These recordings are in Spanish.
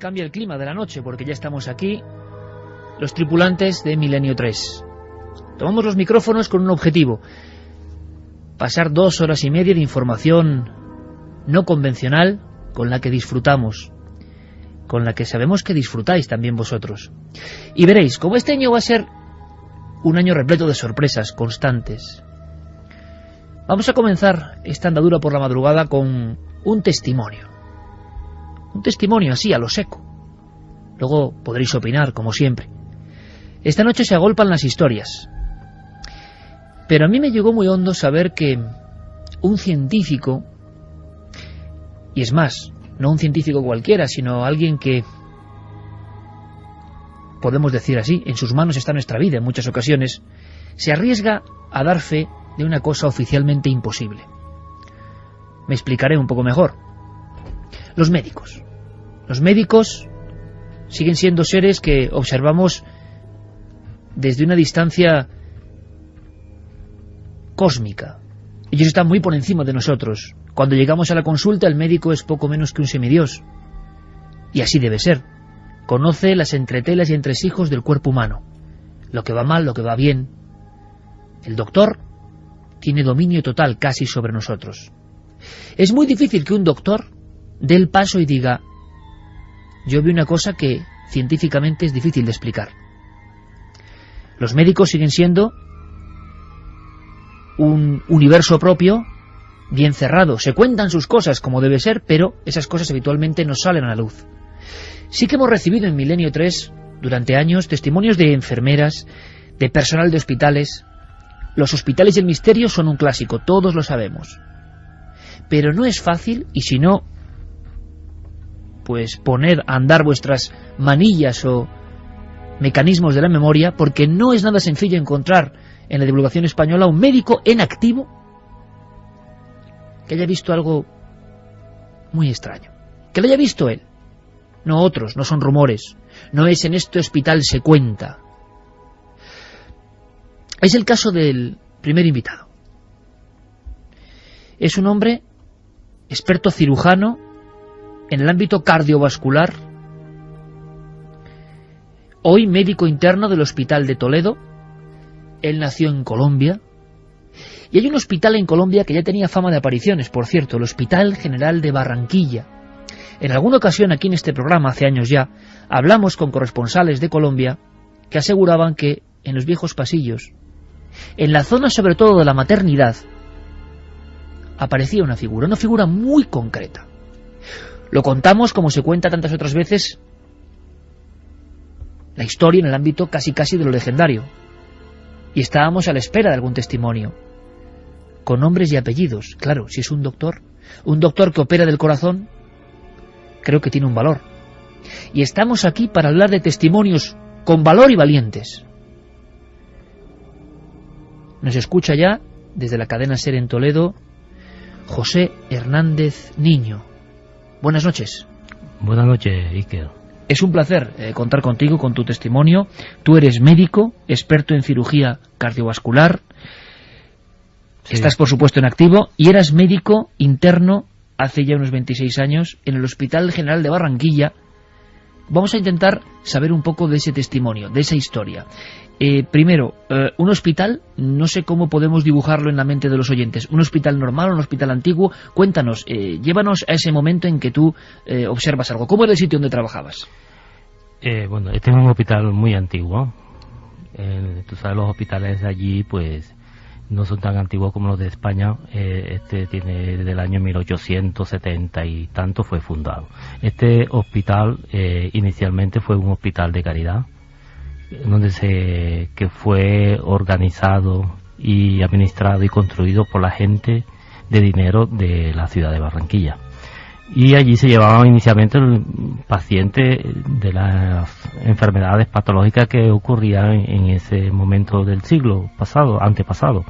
cambia el clima de la noche, porque ya estamos aquí, los tripulantes de Milenio 3. Tomamos los micrófonos con un objetivo: pasar 2 horas y media de información no convencional, con la que disfrutamos, con la que sabemos que disfrutáis también vosotros. Y veréis, como este año va a ser un año repleto de sorpresas constantes, vamos a comenzar esta andadura por la madrugada con un testimonio. Un testimonio así, a lo seco. Luego podréis opinar, como siempre. Esta noche se agolpan las historias. Pero a mí me llegó muy hondo saber que un científico, y es más, no un científico cualquiera, sino alguien que, podemos decir así, en sus manos está nuestra vida en muchas ocasiones, se arriesga a dar fe de una cosa oficialmente imposible. Me explicaré un poco mejor. Los médicos. Los médicos siguen siendo seres que observamos desde una distancia cósmica. Ellos están muy por encima de nosotros. Cuando llegamos a la consulta, el médico es poco menos que un semidios. Y así debe ser. Conoce las entretelas y entresijos del cuerpo humano. Lo que va mal, lo que va bien. El doctor tiene dominio total casi sobre nosotros. Es muy difícil que un doctor dé el paso y diga: yo vi una cosa que científicamente es difícil de explicar. Los médicos siguen siendo un universo propio, bien cerrado. Se cuentan sus cosas como debe ser, pero esas cosas habitualmente no salen a la luz. Sí que hemos recibido en Milenio 3 durante años testimonios de enfermeras, de personal de hospitales. Los hospitales del misterio son un clásico, todos lo sabemos. Pero no es fácil, y si no, pues poned a andar vuestras manillas o mecanismos de la memoria, porque no es nada sencillo encontrar en la divulgación española un médico en activo que haya visto algo muy extraño. Que lo haya visto él, no otros, no son rumores, no es en este hospital se cuenta. Es el caso del primer invitado. Es un hombre experto cirujano en el ámbito cardiovascular, hoy médico interno del Hospital de Toledo. Él nació en Colombia, y hay un hospital en Colombia que ya tenía fama de apariciones, por cierto, el Hospital General de Barranquilla. En alguna ocasión aquí en este programa, hace años ya, hablamos con corresponsales de Colombia que aseguraban que en los viejos pasillos, en la zona sobre todo de la maternidad, aparecía una figura muy concreta. Lo contamos como se cuenta tantas otras veces la historia en el ámbito casi de lo legendario. Y estábamos a la espera de algún testimonio, con nombres y apellidos. Claro, si es un doctor que opera del corazón, creo que tiene un valor. Y estamos aquí para hablar de testimonios con valor y valientes. Nos escucha ya, desde la cadena SER en Toledo, José Hernández Niño. Buenas noches. Buenas noches, Iker. Es un placer contar contigo, con tu testimonio. Tú eres médico, experto en cirugía cardiovascular. Sí. Estás, por supuesto, en activo, y eras médico interno hace ya unos 26 años en el Hospital General de Barranquilla. Vamos a intentar saber un poco de ese testimonio, de esa historia. Primero, un hospital, no sé cómo podemos dibujarlo en la mente de los oyentes. ¿Un hospital normal, un hospital antiguo? Cuéntanos, llévanos a ese momento en que tú observas algo. ¿Cómo era el sitio donde trabajabas? Bueno, este es un hospital muy antiguo. Tú sabes, los hospitales de allí pues no son tan antiguos como los de España. Este tiene desde el año 1870 y tanto fue fundado. Este hospital inicialmente fue un hospital de caridad, que fue organizado y administrado y construido por la gente de dinero de la ciudad de Barranquilla. Y allí se llevaban inicialmente pacientes de las enfermedades patológicas que ocurrían en ese momento del siglo antepasado,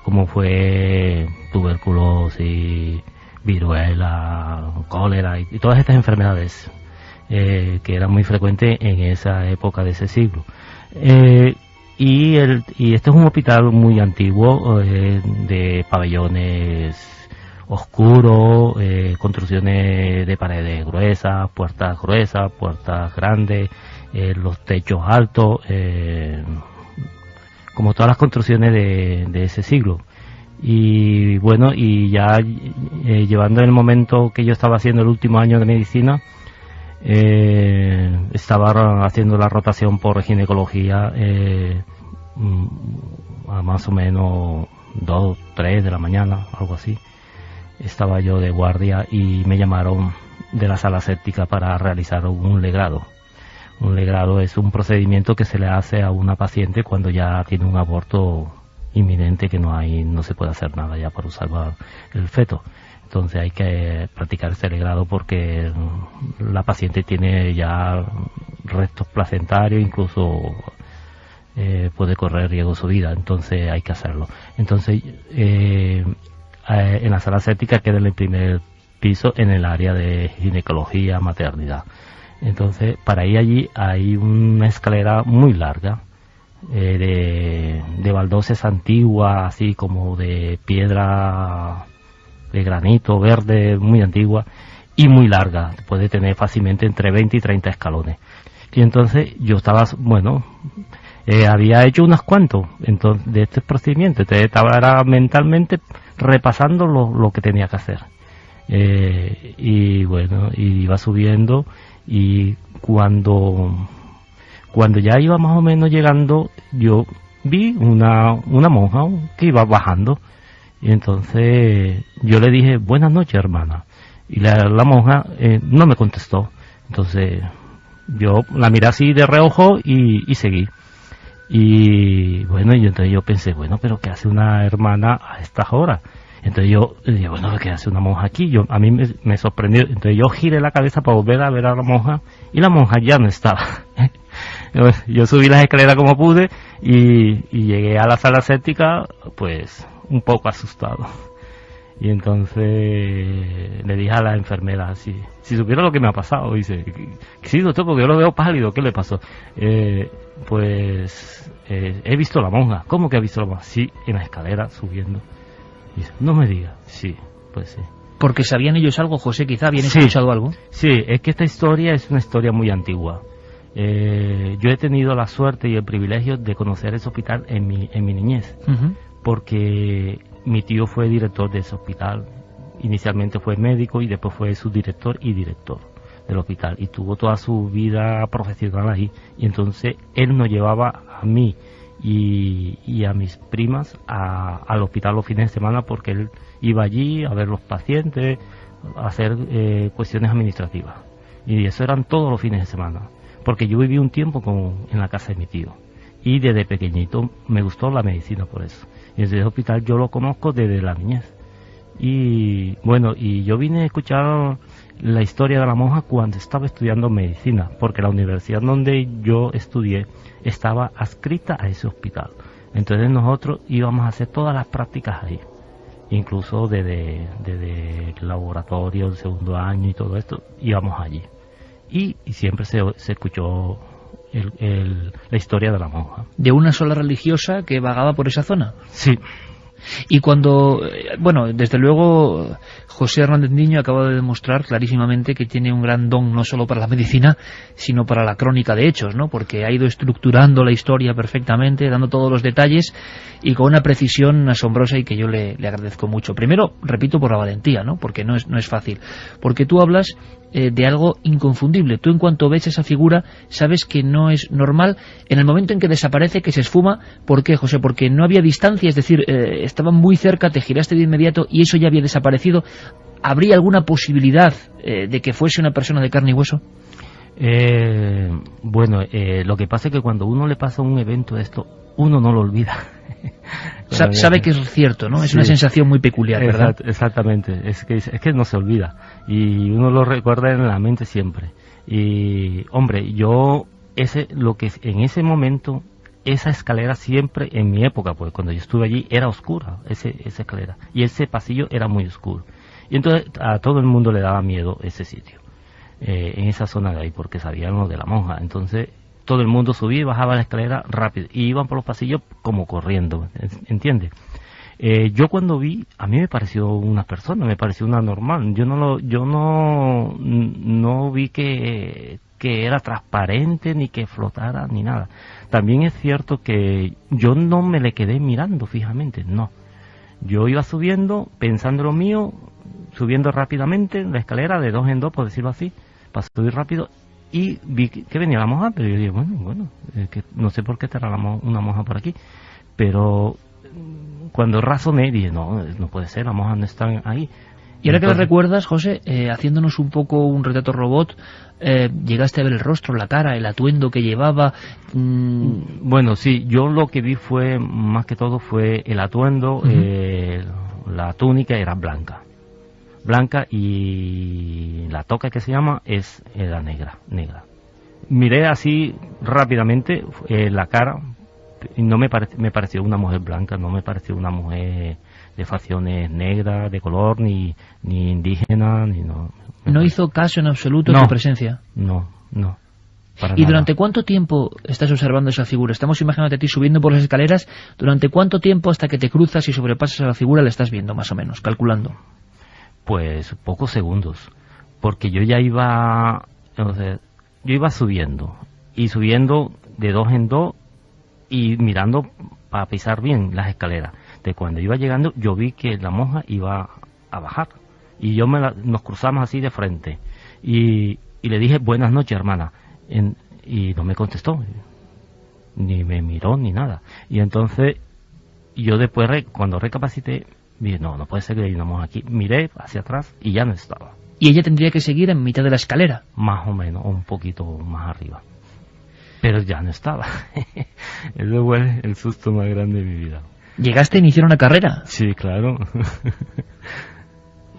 como fue tuberculosis, viruela, cólera y todas estas enfermedades que eran muy frecuentes en esa época de ese siglo. Y este es un hospital muy antiguo, de pabellones oscuro, construcciones de paredes gruesas, puertas grandes, los techos altos, como todas las construcciones de ese siglo. Y bueno, y ya llevando el momento que yo estaba haciendo el último año de medicina, estaba haciendo la rotación por ginecología a más o menos 2, 3 de la mañana, algo así. Estaba yo de guardia y me llamaron de la sala séptica para realizar un legrado. Un legrado es un procedimiento que se le hace a una paciente cuando ya tiene un aborto inminente, que no se puede hacer nada ya para salvar el feto. Entonces hay que practicar este legrado porque la paciente tiene ya restos placentarios, incluso puede correr riesgo su vida, entonces hay que hacerlo. Entonces en la sala séptica queda en el primer piso, en el área de ginecología, maternidad. Entonces para ir allí hay una escalera muy larga, de baldoses antiguas, así como de piedra de granito verde, muy antigua y muy larga, puede tener fácilmente entre 20 y 30 escalones. Y entonces yo estaba, había hecho unos cuantos entonces de este procedimiento, entonces estaba mentalmente repasando lo que tenía que hacer. Y bueno, y iba subiendo, y cuando ya iba más o menos llegando, yo vi una monja que iba bajando, y entonces yo le dije: buenas noches, hermana, y la monja no me contestó. Entonces yo la miré así de reojo y seguí. Y bueno, y entonces yo pensé, bueno, pero ¿qué hace una hermana a estas horas? Entonces yo dije, bueno, ¿qué hace una monja aquí? A mí me sorprendió. Entonces yo giré la cabeza para volver a ver a la monja, y la monja ya no estaba. Yo subí las escaleras como pude y llegué a la sala séptica, pues un poco asustado. Y entonces le dije a la enfermera, si supiera lo que me ha pasado. Dice: sí, doctor, porque yo lo veo pálido, ¿qué le pasó? Pues he visto a la monja. ¿Cómo que ha visto a la monja? Sí, en la escalera subiendo. Dice: no me diga. Sí, pues sí. Porque sabían ellos algo, José, quizá habían escuchado algo. Sí, es que esta historia es una historia muy antigua. Yo he tenido la suerte y el privilegio de conocer ese hospital en mi niñez, porque mi tío fue director de ese hospital. Inicialmente fue médico y después fue subdirector y director del hospital, y tuvo toda su vida profesional ahí. Y entonces él nos llevaba a mí y a mis primas al hospital los fines de semana, porque él iba allí a ver los pacientes, a hacer cuestiones administrativas, y eso eran todos los fines de semana, porque yo viví un tiempo en la casa de mi tío, y desde pequeñito me gustó la medicina por eso. Y ese hospital yo lo conozco desde la niñez. Y bueno, y yo vine a escuchar la historia de la monja cuando estaba estudiando medicina, porque la universidad donde yo estudié estaba adscrita a ese hospital. Entonces nosotros íbamos a hacer todas las prácticas ahí, incluso desde el laboratorio, el segundo año y todo esto, íbamos allí. Y siempre se escuchó la historia de la monja. ¿De una sola religiosa que vagaba por esa zona? Sí. Y cuando, bueno, desde luego José Hernández Niño acaba de demostrar clarísimamente que tiene un gran don no solo para la medicina, sino para la crónica de hechos, ¿no? Porque ha ido estructurando la historia perfectamente, dando todos los detalles y con una precisión asombrosa, y que yo le agradezco mucho. Primero, repito, por la valentía, ¿no? Porque no es fácil. Porque tú hablas de algo inconfundible. Tú, en cuanto ves esa figura, sabes que no es normal. En el momento en que desaparece, que se esfuma, ¿por qué, José? Porque no había distancia, es decir, estaban muy cerca, te giraste de inmediato y eso ya había desaparecido. ¿Habría alguna posibilidad de que fuese una persona de carne y hueso? Bueno, lo que pasa es que cuando uno le pasa un evento de esto, uno no lo olvida. Sabe que es cierto, ¿no? Es una sensación muy peculiar, ¿verdad? Exactamente, es que no se olvida y uno lo recuerda en la mente siempre. Y hombre, lo que en ese momento, esa escalera siempre, en mi época, pues cuando yo estuve allí, era oscura, esa escalera, y ese pasillo era muy oscuro. Y entonces a todo el mundo le daba miedo ese sitio, en esa zona de ahí, porque sabían lo de la monja. Entonces todo el mundo subía y bajaba la escalera rápido, y iban por los pasillos como corriendo, ¿entiendes? Yo cuando vi, a mí me pareció una persona, me pareció una normal. Yo no vi que era transparente, ni que flotara, ni nada. También es cierto que yo no me le quedé mirando fijamente, no. Yo iba subiendo, pensando lo mío, subiendo rápidamente la escalera de 2 en 2, por decirlo así, para subir rápido, y vi que venía la monja, pero yo dije, bueno, que no sé por qué estará una monja por aquí, pero cuando razoné dije, no puede ser, las monjas no están ahí. Y ahora que lo recuerdas, José, haciéndonos un poco un retrato robot, llegaste a ver el rostro, la cara, el atuendo que llevaba. Bueno, sí, yo lo que vi fue, más que todo, fue el atuendo. La túnica era blanca, y la toca, que se llama, era negra. Miré así rápidamente la cara, y no me pareció una mujer blanca, no me pareció una mujer de facciones negras, de color, ni indígena, ni no. ¿No hizo caso en absoluto de tu presencia? No. ¿Y durante cuánto tiempo estás observando esa figura? Estamos imaginando a ti subiendo por las escaleras. ¿Durante cuánto tiempo hasta que te cruzas y sobrepasas a la figura la estás viendo, más o menos, calculando? Pues pocos segundos, porque yo ya iba subiendo de 2 en 2 y mirando para pisar bien las escaleras. De cuando iba llegando, yo vi que la monja iba a bajar y nos cruzamos así de frente y le dije, buenas noches, hermana, y no me contestó, ni me miró ni nada. Y entonces yo después, cuando recapacité, dije, no puede ser que hay una monja aquí. Miré hacia atrás y ya no estaba. ¿Y ella tendría que seguir en mitad de la escalera? Más o menos, o un poquito más arriba, pero ya no estaba. Ese fue el susto más grande de mi vida. ¿Llegaste a iniciar una carrera? Sí, claro.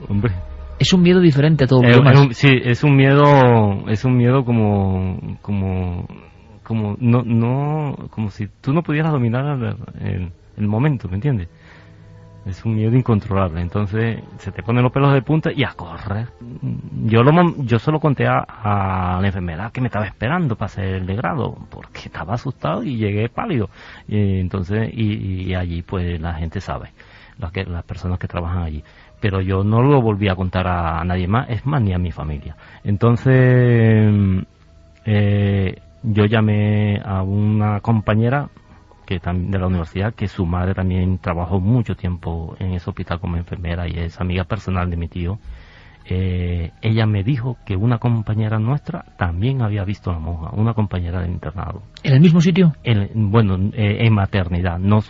Hombre. Es un miedo diferente a todo lo demás. Sí, es un miedo como si tú no pudieras dominar el momento, ¿me entiendes? Es un miedo incontrolable, entonces se te ponen los pelos de punta y a correr. Yo solo conté a la enfermera que me estaba esperando para hacer el degrado, porque estaba asustado y llegué pálido. Y entonces, y allí pues la gente sabe, las personas que trabajan allí. Pero yo no lo volví a contar a nadie más, es más, ni a mi familia. Entonces, yo llamé a una compañera de la universidad, que su madre también trabajó mucho tiempo en ese hospital como enfermera y es amiga personal de mi tío. Ella me dijo que una compañera nuestra también había visto a la monja, una compañera del internado. ¿En el mismo sitio? En maternidad. No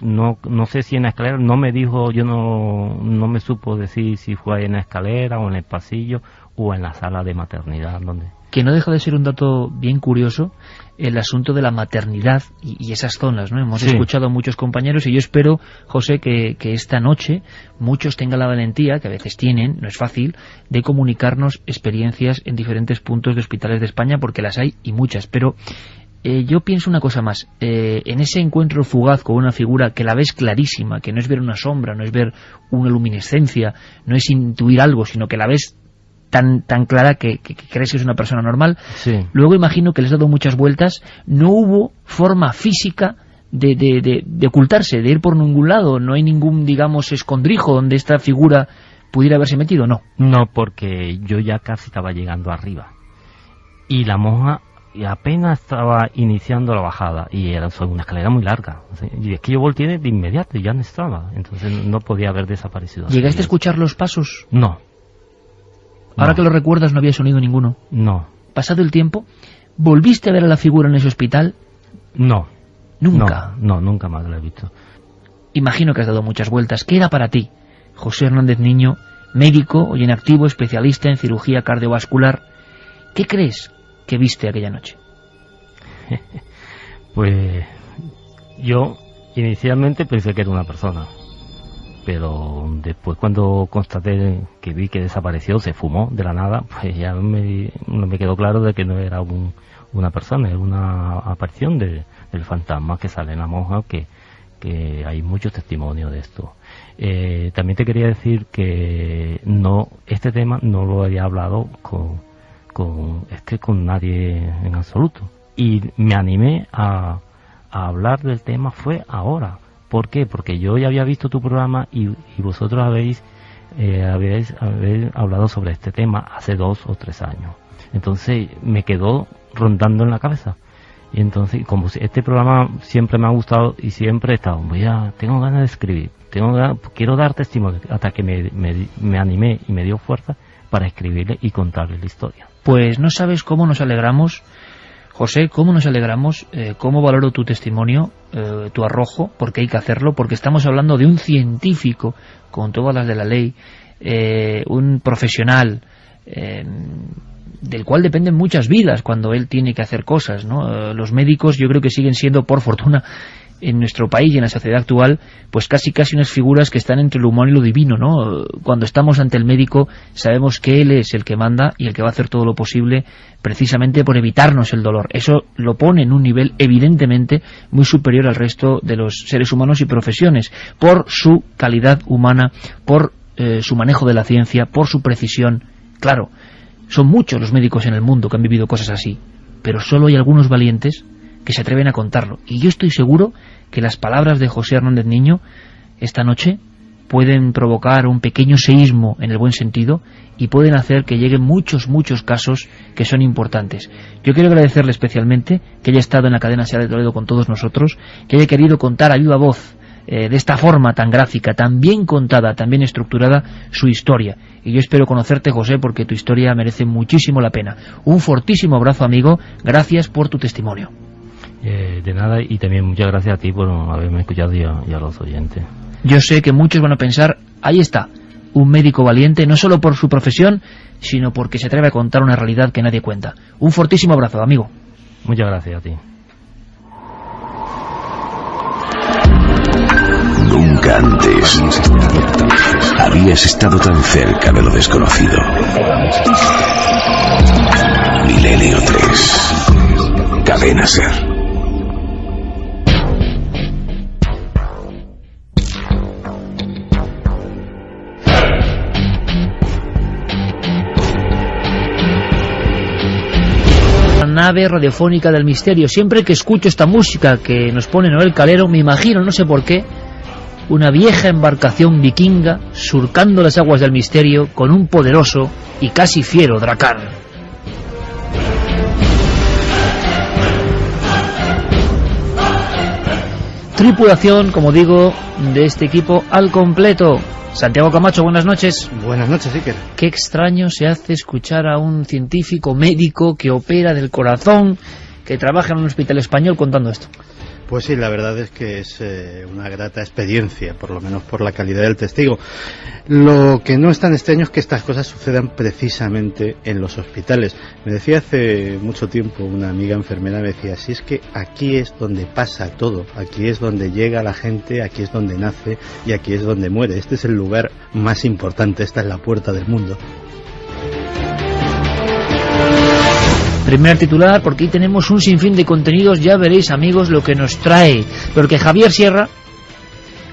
sé si en la escalera, no me dijo, yo no me supo decir si fue en la escalera o en el pasillo o en la sala de maternidad, donde... Que no deja de ser un dato bien curioso el asunto de la maternidad y esas zonas, ¿no? Hemos escuchado a muchos compañeros y yo espero, José, que esta noche muchos tengan la valentía, que a veces tienen, no es fácil, de comunicarnos experiencias en diferentes puntos de hospitales de España, porque las hay y muchas. Pero yo pienso una cosa más, en ese encuentro fugaz con una figura que la ves clarísima, que no es ver una sombra, no es ver una luminiscencia, no es intuir algo, sino que la ves tan clara que crees que es una persona normal. Sí. Luego imagino que les ha dado muchas vueltas. No hubo forma física de ocultarse, de ir por ningún lado. No hay ningún, digamos, escondrijo donde esta figura pudiera haberse metido, ¿no? No, porque yo ya casi estaba llegando arriba y la monja apenas estaba iniciando la bajada y era una escalera muy larga. Y es que yo volteé de inmediato y ya no estaba, entonces no podía haber desaparecido. ¿Llegaste a escuchar los pasos? No. Ahora que lo recuerdas, no había sonido ninguno. No. Pasado el tiempo, ¿volviste a ver a la figura en ese hospital? No. ¿Nunca? No, nunca más la he visto. Imagino que has dado muchas vueltas. ¿Qué era para ti, José Hernández Niño, médico, hoy en activo, especialista en cirugía cardiovascular? ¿Qué crees que viste aquella noche? Pues yo inicialmente pensé que era una persona, pero después cuando constaté que vi que desapareció, se fumó de la nada, pues ya me quedó claro de que no era una persona, era una aparición del fantasma que sale en la monja, que hay muchos testimonios de esto. También te quería decir que este tema no lo había hablado con nadie en absoluto, y me animé a hablar del tema fue ahora, ¿Por qué? Porque yo ya había visto tu programa y vosotros habéis hablado sobre este tema hace 2 o 3 años. Entonces me quedó rondando en la cabeza. Y entonces, como este programa siempre me ha gustado y siempre he estado, tengo ganas de escribir, quiero dar testimonio, hasta que me animé y me dio fuerza para escribirle y contarle la historia. Pues no sabes cómo nos alegramos, José, cómo nos alegramos, cómo valoro tu testimonio, tu arrojo, porque hay que hacerlo, porque estamos hablando de un científico con todas las de la ley, un profesional, del cual dependen muchas vidas cuando él tiene que hacer cosas, ¿no? Los médicos yo creo que siguen siendo, por fortuna, en nuestro país y en la sociedad actual, pues casi unas figuras que están entre lo humano y lo divino, ¿no? Cuando estamos ante el médico sabemos que él es el que manda y el que va a hacer todo lo posible precisamente por evitarnos el dolor. Eso lo pone en un nivel evidentemente muy superior al resto de los seres humanos y profesiones, por su calidad humana, por su manejo de la ciencia, por su precisión. Claro, son muchos los médicos en el mundo que han vivido cosas así, pero solo hay algunos valientes que se atreven a contarlo. Y yo estoy seguro que las palabras de José Hernández Niño esta noche pueden provocar un pequeño seísmo en el buen sentido y pueden hacer que lleguen muchos casos que son importantes. Yo quiero agradecerle especialmente que haya estado en la cadena SER de Toledo con todos nosotros, que haya querido contar a viva voz, de esta forma tan gráfica, tan bien contada, tan bien estructurada, su historia. Y yo espero conocerte, José, porque tu historia merece muchísimo la pena. Un fortísimo abrazo, amigo. Gracias por tu testimonio. De nada, y también muchas gracias a ti por haberme escuchado y a los oyentes. Yo sé que muchos van a pensar, ahí está, un médico valiente, no solo por su profesión, sino porque se atreve a contar una realidad que nadie cuenta. Un fortísimo abrazo, amigo. Muchas gracias a ti. Nunca antes habías estado tan cerca de lo desconocido. Milenio 3. Cadena SER. Nave radiofónica del misterio. Siempre que escucho esta música que nos pone Noel Calero, me imagino, no sé por qué, una vieja embarcación vikinga surcando las aguas del misterio con un poderoso y casi fiero dracán. Tripulación, como digo, de este equipo al completo. Santiago Camacho, buenas noches. Buenas noches, Iker. Qué extraño se hace escuchar a un científico médico que opera del corazón, que trabaja en un hospital español, contando esto. Pues sí, la verdad es que es una grata experiencia, por lo menos por la calidad del testigo. Lo que no es tan extraño es que estas cosas sucedan precisamente en los hospitales. Me decía hace mucho tiempo una amiga enfermera, me decía, si es que aquí es donde pasa todo, aquí es donde llega la gente, aquí es donde nace y aquí es donde muere. Este es el lugar más importante, esta es la puerta del mundo. Primer titular, porque aquí tenemos un sinfín de contenidos, ya veréis, amigos, lo que nos trae. Porque Javier Sierra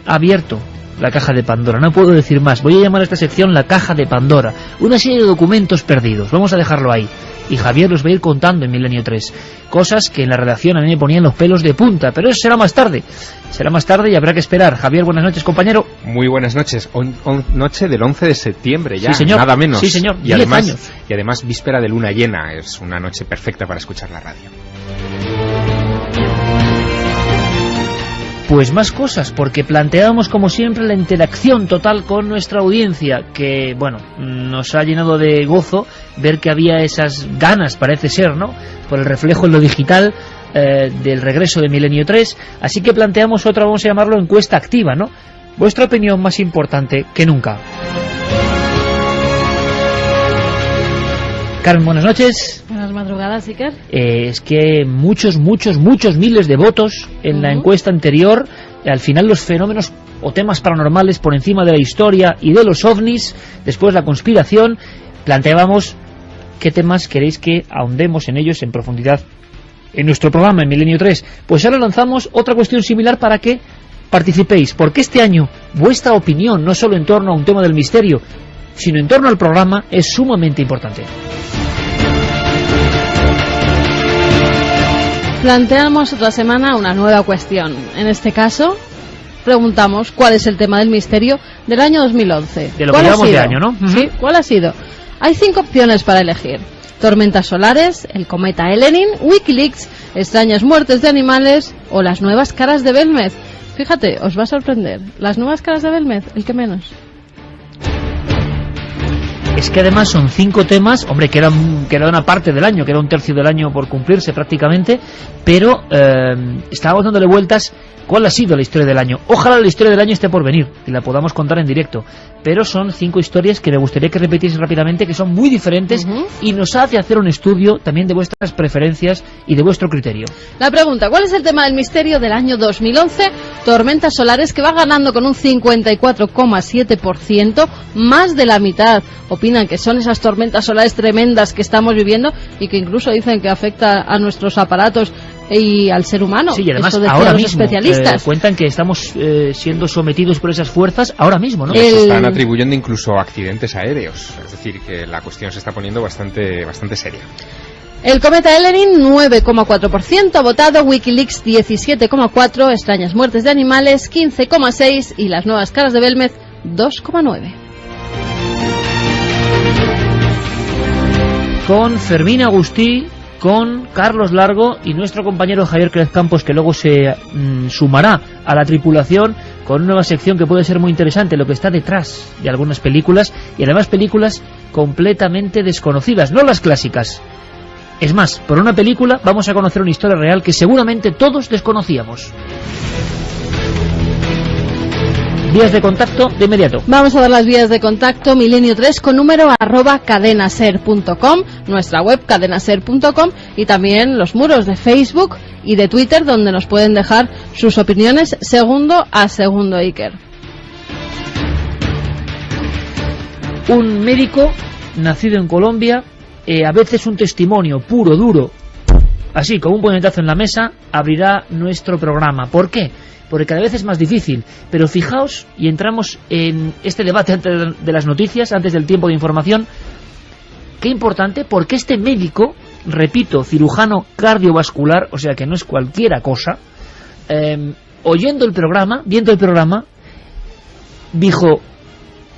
ha abierto la caja de Pandora, no puedo decir más. Voy a llamar a esta sección la caja de Pandora. Una serie de documentos perdidos, vamos a dejarlo ahí. Y Javier los va a ir contando en Milenio 3. Cosas que en la redacción a mí me ponían los pelos de punta, pero eso será más tarde. Será más tarde y habrá que esperar. Javier, buenas noches, compañero. Muy buenas noches. Noche del 11 de septiembre ya, sí, señor. Nada menos. Sí, señor. Y además víspera de luna llena. Es una noche perfecta para escuchar la radio. Pues más cosas, porque planteábamos como siempre la interacción total con nuestra audiencia, que bueno, nos ha llenado de gozo ver que había esas ganas, parece ser, ¿no?, por el reflejo en lo digital del regreso de Milenio 3, así que planteamos otra, vamos a llamarlo encuesta activa, ¿no? Vuestra opinión más importante que nunca. Carmen, buenas noches. Buenas madrugadas, Iker. Es que muchos miles de votos en la encuesta anterior. Al final los fenómenos o temas paranormales por encima de la historia y de los ovnis, después la conspiración. Planteábamos qué temas queréis que ahondemos en ellos en profundidad en nuestro programa en Milenio 3. Pues ahora lanzamos otra cuestión similar para que participéis, porque este año vuestra opinión, no solo en torno a un tema del misterio, sino en torno al programa, es sumamente importante. Planteamos otra semana una nueva cuestión. En este caso, preguntamos cuál es el tema del misterio del año 2011. De lo que llevamos de año, ¿no? Sí, ¿cuál ha sido? Hay 5 opciones para elegir: tormentas solares, el cometa Elenin, Wikileaks, extrañas muertes de animales o las nuevas caras de Belmez. Fíjate, os va a sorprender. Las nuevas caras de Belmez, el que menos. Es que además son 5 temas, hombre, que era una parte del año, que era un tercio del año por cumplirse prácticamente, pero estábamos dándole vueltas. ¿Cuál ha sido la historia del año? Ojalá la historia del año esté por venir y la podamos contar en directo, pero son 5 historias que me gustaría que repitiese rápidamente, que son muy diferentes y nos hace hacer un estudio también de vuestras preferencias y de vuestro criterio. La pregunta: ¿cuál es el tema del misterio del año 2011? Tormentas solares, que va ganando con un 54,7%, más de la mitad opinan que son esas tormentas solares tremendas que estamos viviendo y que incluso dicen que afecta a nuestros aparatos y al ser humano. Sí, y además esto ahora los mismo especialistas. cuentan que estamos siendo sometidos por esas fuerzas ahora mismo, ¿no? Se están atribuyendo incluso accidentes aéreos, es decir, que la cuestión se está poniendo bastante seria. El cometa Elenin, 9,4% votado, Wikileaks 17,4%, extrañas muertes de animales 15,6% y las nuevas caras de Belmez 2,9%. Con Fermín Agustí, con Carlos Largo y nuestro compañero Javier Crez Campos, que luego se sumará a la tripulación con una nueva sección que puede ser muy interesante, lo que está detrás de algunas películas, y además películas completamente desconocidas, no las clásicas. Es más, por una película vamos a conocer una historia real que seguramente todos desconocíamos. Vías de contacto de inmediato. Vamos a dar las vías de contacto: Milenio3 con número @cadenaser.com, nuestra web cadenaser.com, y también los muros de Facebook y de Twitter, donde nos pueden dejar sus opiniones segundo a segundo, Iker. Un médico nacido en Colombia, a veces un testimonio puro, duro, así como un puñetazo en la mesa, abrirá nuestro programa. ¿Por qué? Porque cada vez es más difícil, pero fijaos, y entramos en este debate antes de las noticias, antes del tiempo de información, qué importante, porque este médico, repito, cirujano cardiovascular, o sea que no es cualquiera cosa, oyendo el programa, viendo el programa, dijo: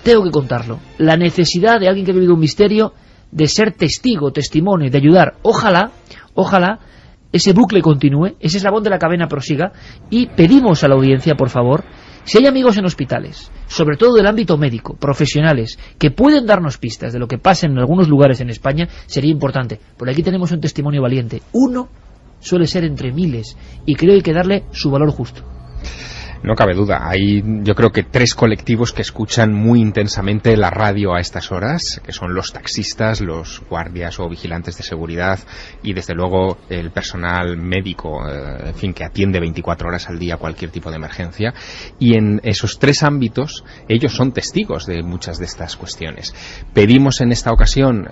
tengo que contarlo, la necesidad de alguien que ha vivido un misterio, de ser testigo, testimonio, de ayudar. Ojalá ese bucle continúe, ese eslabón de la cadena prosiga, y pedimos a la audiencia, por favor, si hay amigos en hospitales, sobre todo del ámbito médico, profesionales, que pueden darnos pistas de lo que pasa en algunos lugares en España, sería importante. Por aquí tenemos un testimonio valiente. Uno suele ser entre miles, y creo que hay que darle su valor justo. No cabe duda, hay yo creo que 3 colectivos que escuchan muy intensamente la radio a estas horas, que son los taxistas, los guardias o vigilantes de seguridad y desde luego el personal médico, en fin, que atiende 24 horas al día cualquier tipo de emergencia, y en esos 3 ámbitos ellos son testigos de muchas de estas cuestiones. Pedimos en esta ocasión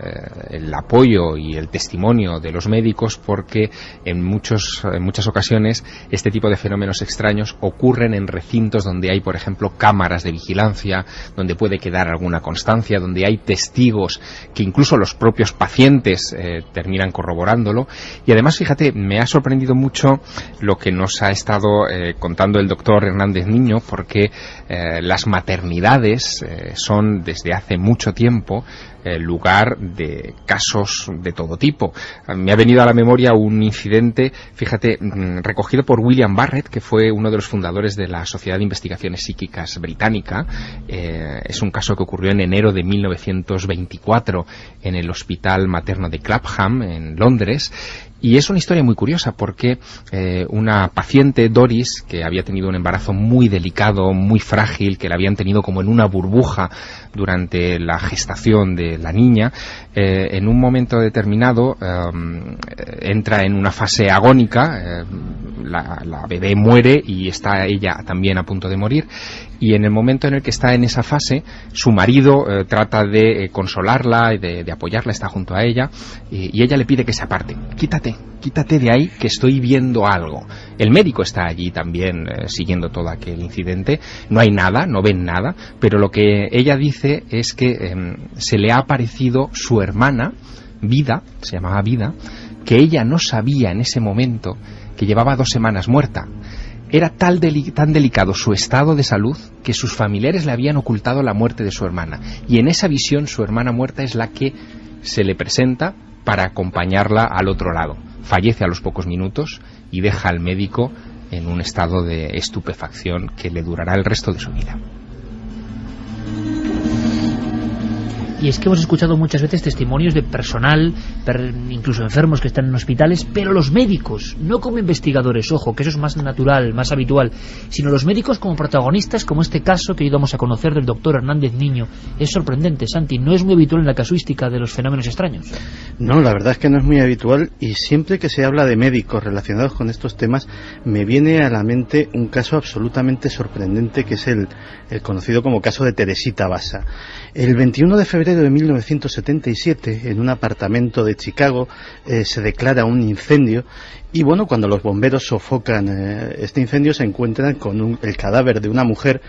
el apoyo y el testimonio de los médicos porque en muchas ocasiones este tipo de fenómenos extraños ocurren en recintos donde hay, por ejemplo, cámaras de vigilancia, donde puede quedar alguna constancia, donde hay testigos que incluso los propios pacientes terminan corroborándolo. Y además, fíjate, me ha sorprendido mucho lo que nos ha estado contando el doctor Hernández Niño, porque las maternidades son desde hace mucho tiempo lugar de casos de todo tipo. Me ha venido a la memoria un incidente, fíjate, recogido por William Barrett, que fue uno de los fundadores de la Sociedad de Investigaciones Psíquicas británica. Es un caso que ocurrió en enero de 1924 en el Hospital Materno de Clapham, en Londres. Y es una historia muy curiosa porque una paciente, Doris, que había tenido un embarazo muy delicado, muy frágil, que la habían tenido como en una burbuja durante la gestación de la niña, en un momento determinado entra en una fase agónica, la bebé muere y está ella también a punto de morir, y en el momento en el que está en esa fase, su marido trata de consolarla y de apoyarla, está junto a ella, y ella le pide que se aparte. Quítate de ahí, que estoy viendo algo. El médico está allí también siguiendo todo aquel incidente. No hay nada, no ven nada, pero lo que ella dice es que se le ha aparecido su hermana, Vida, se llamaba Vida, que ella no sabía en ese momento que llevaba 2 semanas muerta. Era tan delicado su estado de salud que sus familiares le habían ocultado la muerte de su hermana. Y en esa visión su hermana muerta es la que se le presenta para acompañarla al otro lado. Fallece a los pocos minutos y deja al médico en un estado de estupefacción que le durará el resto de su vida. Y es que hemos escuchado muchas veces testimonios de personal, incluso enfermos que están en hospitales, pero los médicos, no como investigadores, ojo, que eso es más natural, más habitual, sino los médicos como protagonistas, como este caso que hoy vamos a conocer del doctor Hernández Niño. Es sorprendente, Santi, no es muy habitual en la casuística de los fenómenos extraños. No, la verdad es que no es muy habitual, y siempre que se habla de médicos relacionados con estos temas, me viene a la mente un caso absolutamente sorprendente, que es el conocido como caso de Teresita Basa. El 21 de febrero de 1977, en un apartamento de Chicago, se declara un incendio, y bueno, cuando los bomberos sofocan este incendio, se encuentran con el cadáver de una mujer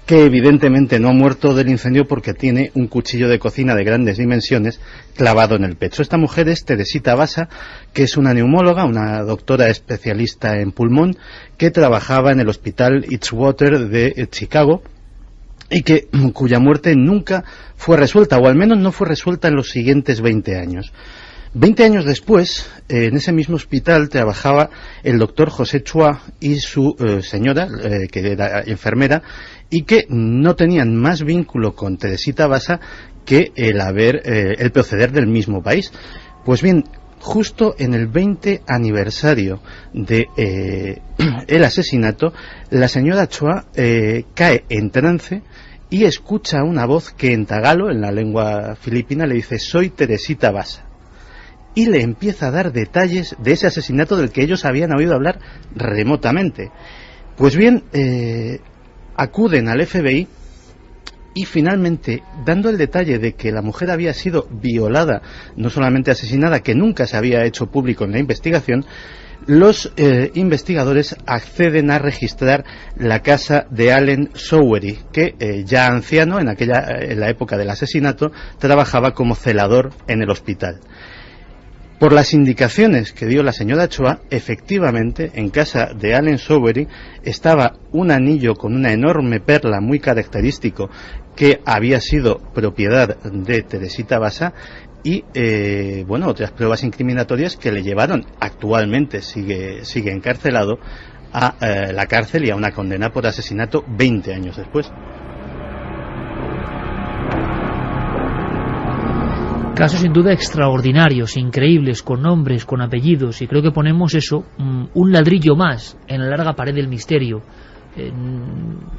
que evidentemente no ha muerto del incendio porque tiene un cuchillo de cocina de grandes dimensiones clavado en el pecho. Esta mujer es Teresita Basa, que es una neumóloga, una doctora especialista en pulmón, que trabajaba en el hospital Edgewater de Chicago, y cuya muerte nunca fue resuelta, o al menos no fue resuelta en los siguientes 20 años. 20 años después, en ese mismo hospital trabajaba el doctor José Chua y su señora, que era enfermera, y que no tenían más vínculo con Teresita Basa que el proceder del mismo país. Pues bien, justo en el 20 aniversario de el asesinato, la señora Chua cae en trance y escucha una voz que en tagalo, en la lengua filipina, le dice: soy Teresita Basa, y le empieza a dar detalles de ese asesinato del que ellos habían oído hablar remotamente. Pues bien, acuden al FBI, y finalmente, dando el detalle de que la mujer había sido violada, no solamente asesinada, que nunca se había hecho público en la investigación, los investigadores acceden a registrar la casa de Allen Sowery, que ya anciano, en la época del asesinato, trabajaba como celador en el hospital. Por las indicaciones que dio la señora Chua, efectivamente, en casa de Allen Sowery estaba un anillo con una enorme perla muy característico que había sido propiedad de Teresita Basa, y otras pruebas incriminatorias que le llevaron, actualmente sigue encarcelado, a la cárcel y a una condena por asesinato 20 años después. Casos sin duda extraordinarios, increíbles, con nombres, con apellidos, y creo que ponemos eso, un ladrillo más en la larga pared del misterio.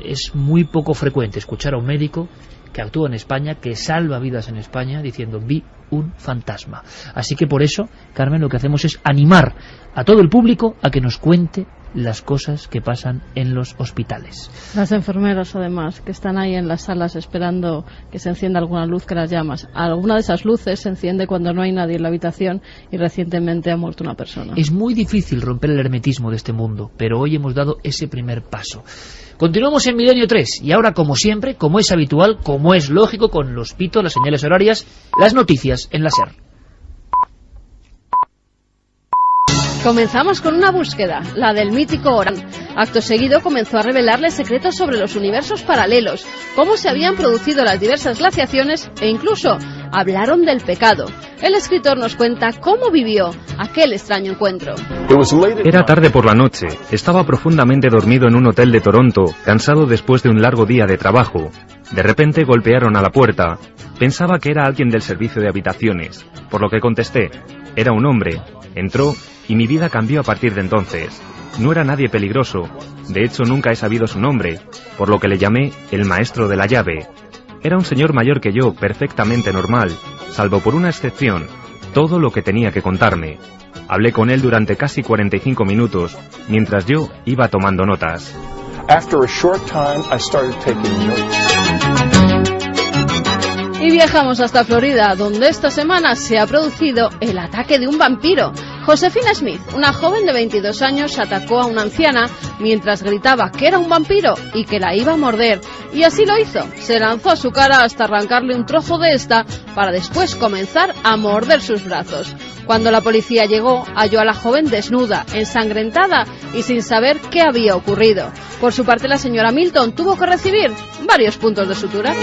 Es muy poco frecuente escuchar a un médico que actúa en España, que salva vidas en España, diciendo: vi un fantasma. Así que por eso, Carmen, lo que hacemos es animar a todo el público a que nos cuente las cosas que pasan en los hospitales. Las enfermeras, además, que están ahí en las salas esperando que se encienda alguna luz, que las llamas. Alguna de esas luces se enciende cuando no hay nadie en la habitación y recientemente ha muerto una persona. Es muy difícil romper el hermetismo de este mundo, pero hoy hemos dado ese primer paso. Continuamos en Milenio 3 y ahora, como siempre, como es habitual, como es lógico, con los pitos, las señales horarias, las noticias en la SER. Comenzamos con una búsqueda, la del mítico Orán. Acto seguido comenzó a revelarle secretos sobre los universos paralelos, cómo se habían producido las diversas glaciaciones e incluso hablaron del pecado. El escritor nos cuenta cómo vivió aquel extraño encuentro. Era tarde por la noche. Estaba profundamente dormido en un hotel de Toronto, cansado después de un largo día de trabajo. De repente golpearon a la puerta. Pensaba que era alguien del servicio de habitaciones, por lo que contesté. Era un hombre. Entró y mi vida cambió a partir de entonces. No era nadie peligroso. De hecho, nunca he sabido su nombre, por lo que le llamé el maestro de la llave. Era un señor mayor que yo, perfectamente normal, salvo por una excepción, todo lo que tenía que contarme. Hablé con él durante casi 45 minutos, mientras yo iba tomando notas. Y viajamos hasta Florida, donde esta semana se ha producido el ataque de un vampiro. Josefina Smith, una joven de 22 años, atacó a una anciana mientras gritaba que era un vampiro y que la iba a morder. Y así lo hizo. Se lanzó a su cara hasta arrancarle un trozo de esta para después comenzar a morder sus brazos. Cuando la policía llegó, halló a la joven desnuda, ensangrentada y sin saber qué había ocurrido. Por su parte, la señora Milton tuvo que recibir varios puntos de sutura.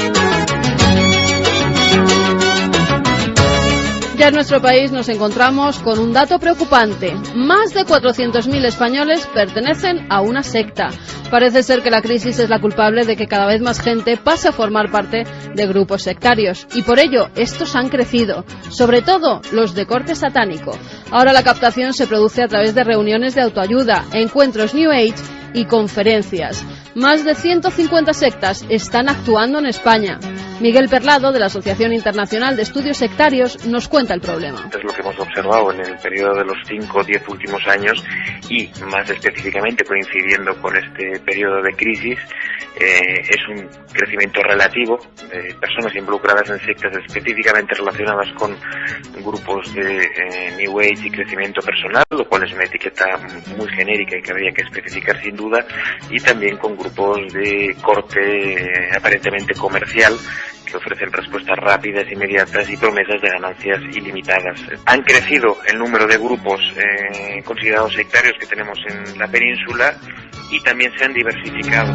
Ya en nuestro país nos encontramos con un dato preocupante. Más de 400.000 españoles pertenecen a una secta. Parece ser que la crisis es la culpable de que cada vez más gente pase a formar parte de grupos sectarios. Y por ello, estos han crecido, sobre todo los de corte satánico. Ahora la captación se produce a través de reuniones de autoayuda, encuentros New Age y conferencias. Más de 150 sectas están actuando en España. Miguel Perlado, de la Asociación Internacional de Estudios Sectarios, nos cuenta el problema. Es lo que hemos observado en el periodo de los 5 o 10 últimos años y más específicamente coincidiendo con este periodo de crisis, es un crecimiento relativo de personas involucradas en sectas específicamente relacionadas con grupos de New Age y crecimiento personal, lo cual es una etiqueta muy genérica y que habría que especificar sin duda, y también con grupos de corte aparentemente comercial que ofrecen respuestas rápidas, inmediatas y promesas de ganancias ilimitadas. Han crecido el número de grupos considerados sectarios que tenemos en la península y también se han diversificado.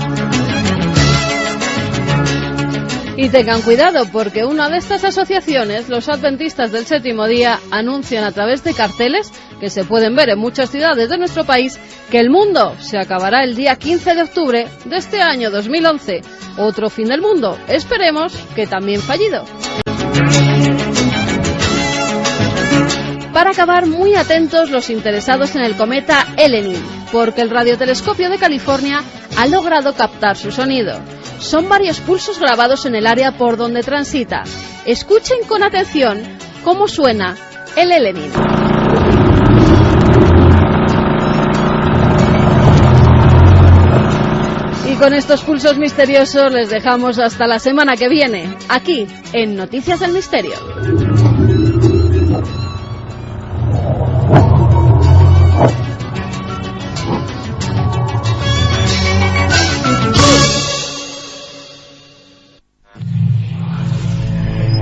Y tengan cuidado, porque una de estas asociaciones, los adventistas del séptimo día, anuncian a través de carteles que se pueden ver en muchas ciudades de nuestro país que el mundo se acabará el día 15 de octubre de este año 2011. Otro fin del mundo, esperemos que también fallido. Para acabar, muy atentos los interesados en el cometa Elenin, porque el radiotelescopio de California ha logrado captar su sonido. Son varios pulsos grabados en el área por donde transita. Escuchen con atención cómo suena el Elenin. Y con estos pulsos misteriosos les dejamos hasta la semana que viene, aquí en Noticias del Misterio.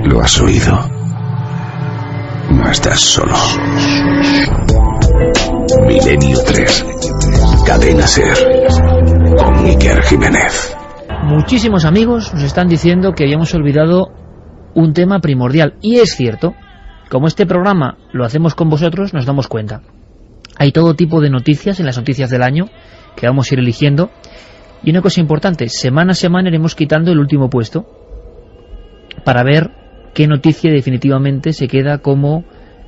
¿Lo has oído? No estás solo. Milenio 3. Cadena SER. Con Iker Jiménez. Muchísimos amigos nos están diciendo que habíamos olvidado un tema primordial. Y es cierto, como este programa lo hacemos con vosotros, nos damos cuenta. Hay todo tipo de noticias en las noticias del año que vamos a ir eligiendo. Y una cosa importante, semana a semana iremos quitando el último puesto para ver qué noticia definitivamente se queda como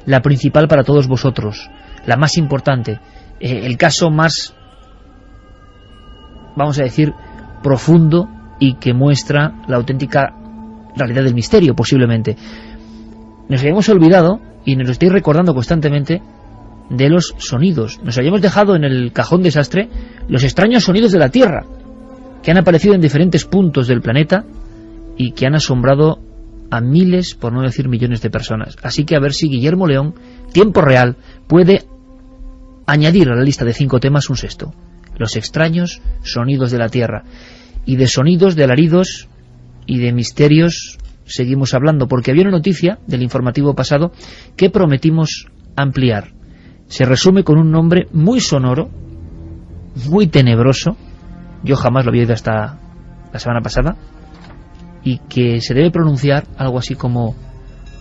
la principal para todos vosotros, la más importante, el caso más, vamos a decir, profundo y que muestra la auténtica realidad del misterio, posiblemente. Nos habíamos olvidado, y nos lo estáis recordando constantemente, de los sonidos. Nos habíamos dejado en el cajón desastre los extraños sonidos de la Tierra, que han aparecido en diferentes puntos del planeta y que han asombrado a miles, por no decir millones de personas. Así que a ver si Guillermo León, tiempo real, puede añadir a la lista de 5 temas un sexto: los extraños sonidos de la Tierra. Y de sonidos, de alaridos y de misterios seguimos hablando, porque había una noticia del informativo pasado que prometimos ampliar. Se resume con un nombre muy sonoro, muy tenebroso, yo jamás lo había oído hasta la semana pasada, y que se debe pronunciar algo así como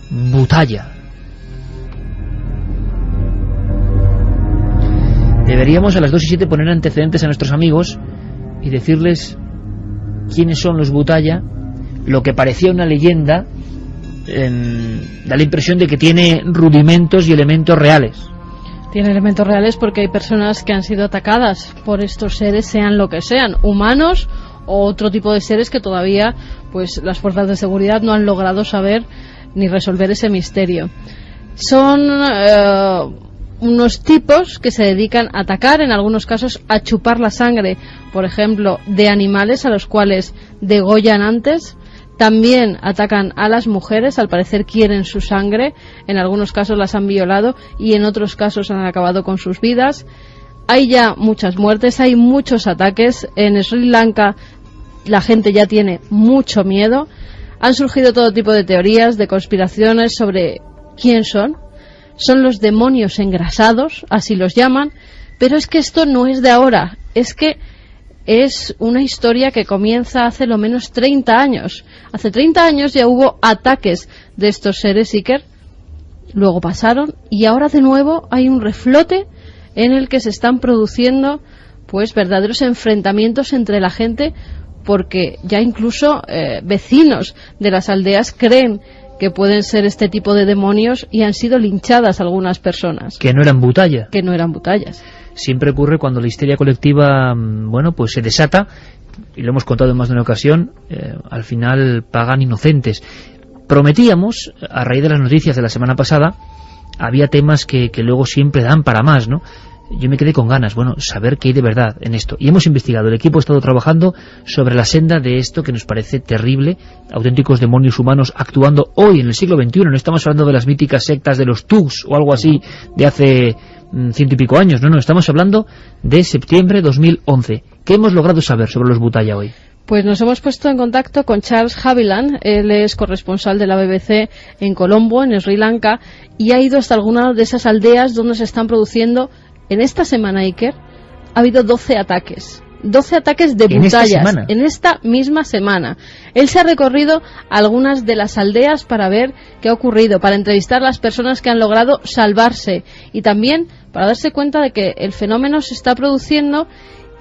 Butaya. Deberíamos a las 2:07 poner antecedentes a nuestros amigos y decirles quiénes son los Butaya. Lo que parecía una leyenda da la impresión de que tiene rudimentos y elementos reales. Tiene elementos reales porque hay personas que han sido atacadas por estos seres, sean lo que sean, humanos o otro tipo de seres que todavía pues las fuerzas de seguridad no han logrado saber ni resolver ese misterio. Son unos tipos que se dedican a atacar, en algunos casos a chupar la sangre, por ejemplo, de animales a los cuales degollan antes. También atacan a las mujeres, al parecer quieren su sangre, en algunos casos las han violado y en otros casos han acabado con sus vidas. Hay ya muchas muertes, hay muchos ataques. En Sri Lanka la gente ya tiene mucho miedo. Han surgido todo tipo de teorías, de conspiraciones sobre quién son. son los demonios engrasados, así los llaman, pero es que esto no es de ahora, es que es una historia que comienza hace lo menos 30 años. Hace 30 años ya hubo ataques de estos seres Iker, luego pasaron y ahora de nuevo hay un reflote en el que se están produciendo pues verdaderos enfrentamientos entre la gente, porque ya incluso vecinos de las aldeas creen que pueden ser este tipo de demonios y han sido linchadas algunas personas. Que no eran butalla. Que no eran butallas. Siempre ocurre cuando la histeria colectiva, bueno, pues se desata, y lo hemos contado en más de una ocasión, al final pagan inocentes. Prometíamos, a raíz de las noticias de la semana pasada, había temas que luego siempre dan para más, ¿no? Yo me quedé con ganas, bueno, saber qué hay de verdad en esto. Y hemos investigado, el equipo ha estado trabajando sobre la senda de esto que nos parece terrible, auténticos demonios humanos actuando hoy en el siglo XXI. No estamos hablando de las míticas sectas de los Tugs o algo así de hace 100 y pico años, no, estamos hablando de septiembre de 2011. ¿Qué hemos logrado saber sobre los Butaya hoy? Pues nos hemos puesto en contacto con Charles Haviland, él es corresponsal de la BBC en Colombo, en Sri Lanka, y ha ido hasta algunas de esas aldeas donde se están produciendo. En esta semana, Iker, ha habido 12 ataques. 12 ataques de butallas en esta misma semana. Él se ha recorrido algunas de las aldeas para ver qué ha ocurrido, para entrevistar a las personas que han logrado salvarse y también para darse cuenta de que el fenómeno se está produciendo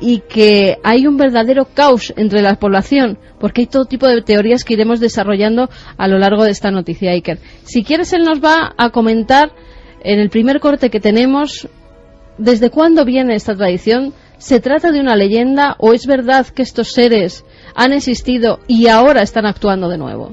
y que hay un verdadero caos entre la población, porque hay todo tipo de teorías que iremos desarrollando a lo largo de esta noticia, Iker. Si quieres, él nos va a comentar en el primer corte que tenemos desde cuándo viene esta tradición. ¿Se trata de una leyenda o es verdad que estos seres han existido y ahora están actuando de nuevo?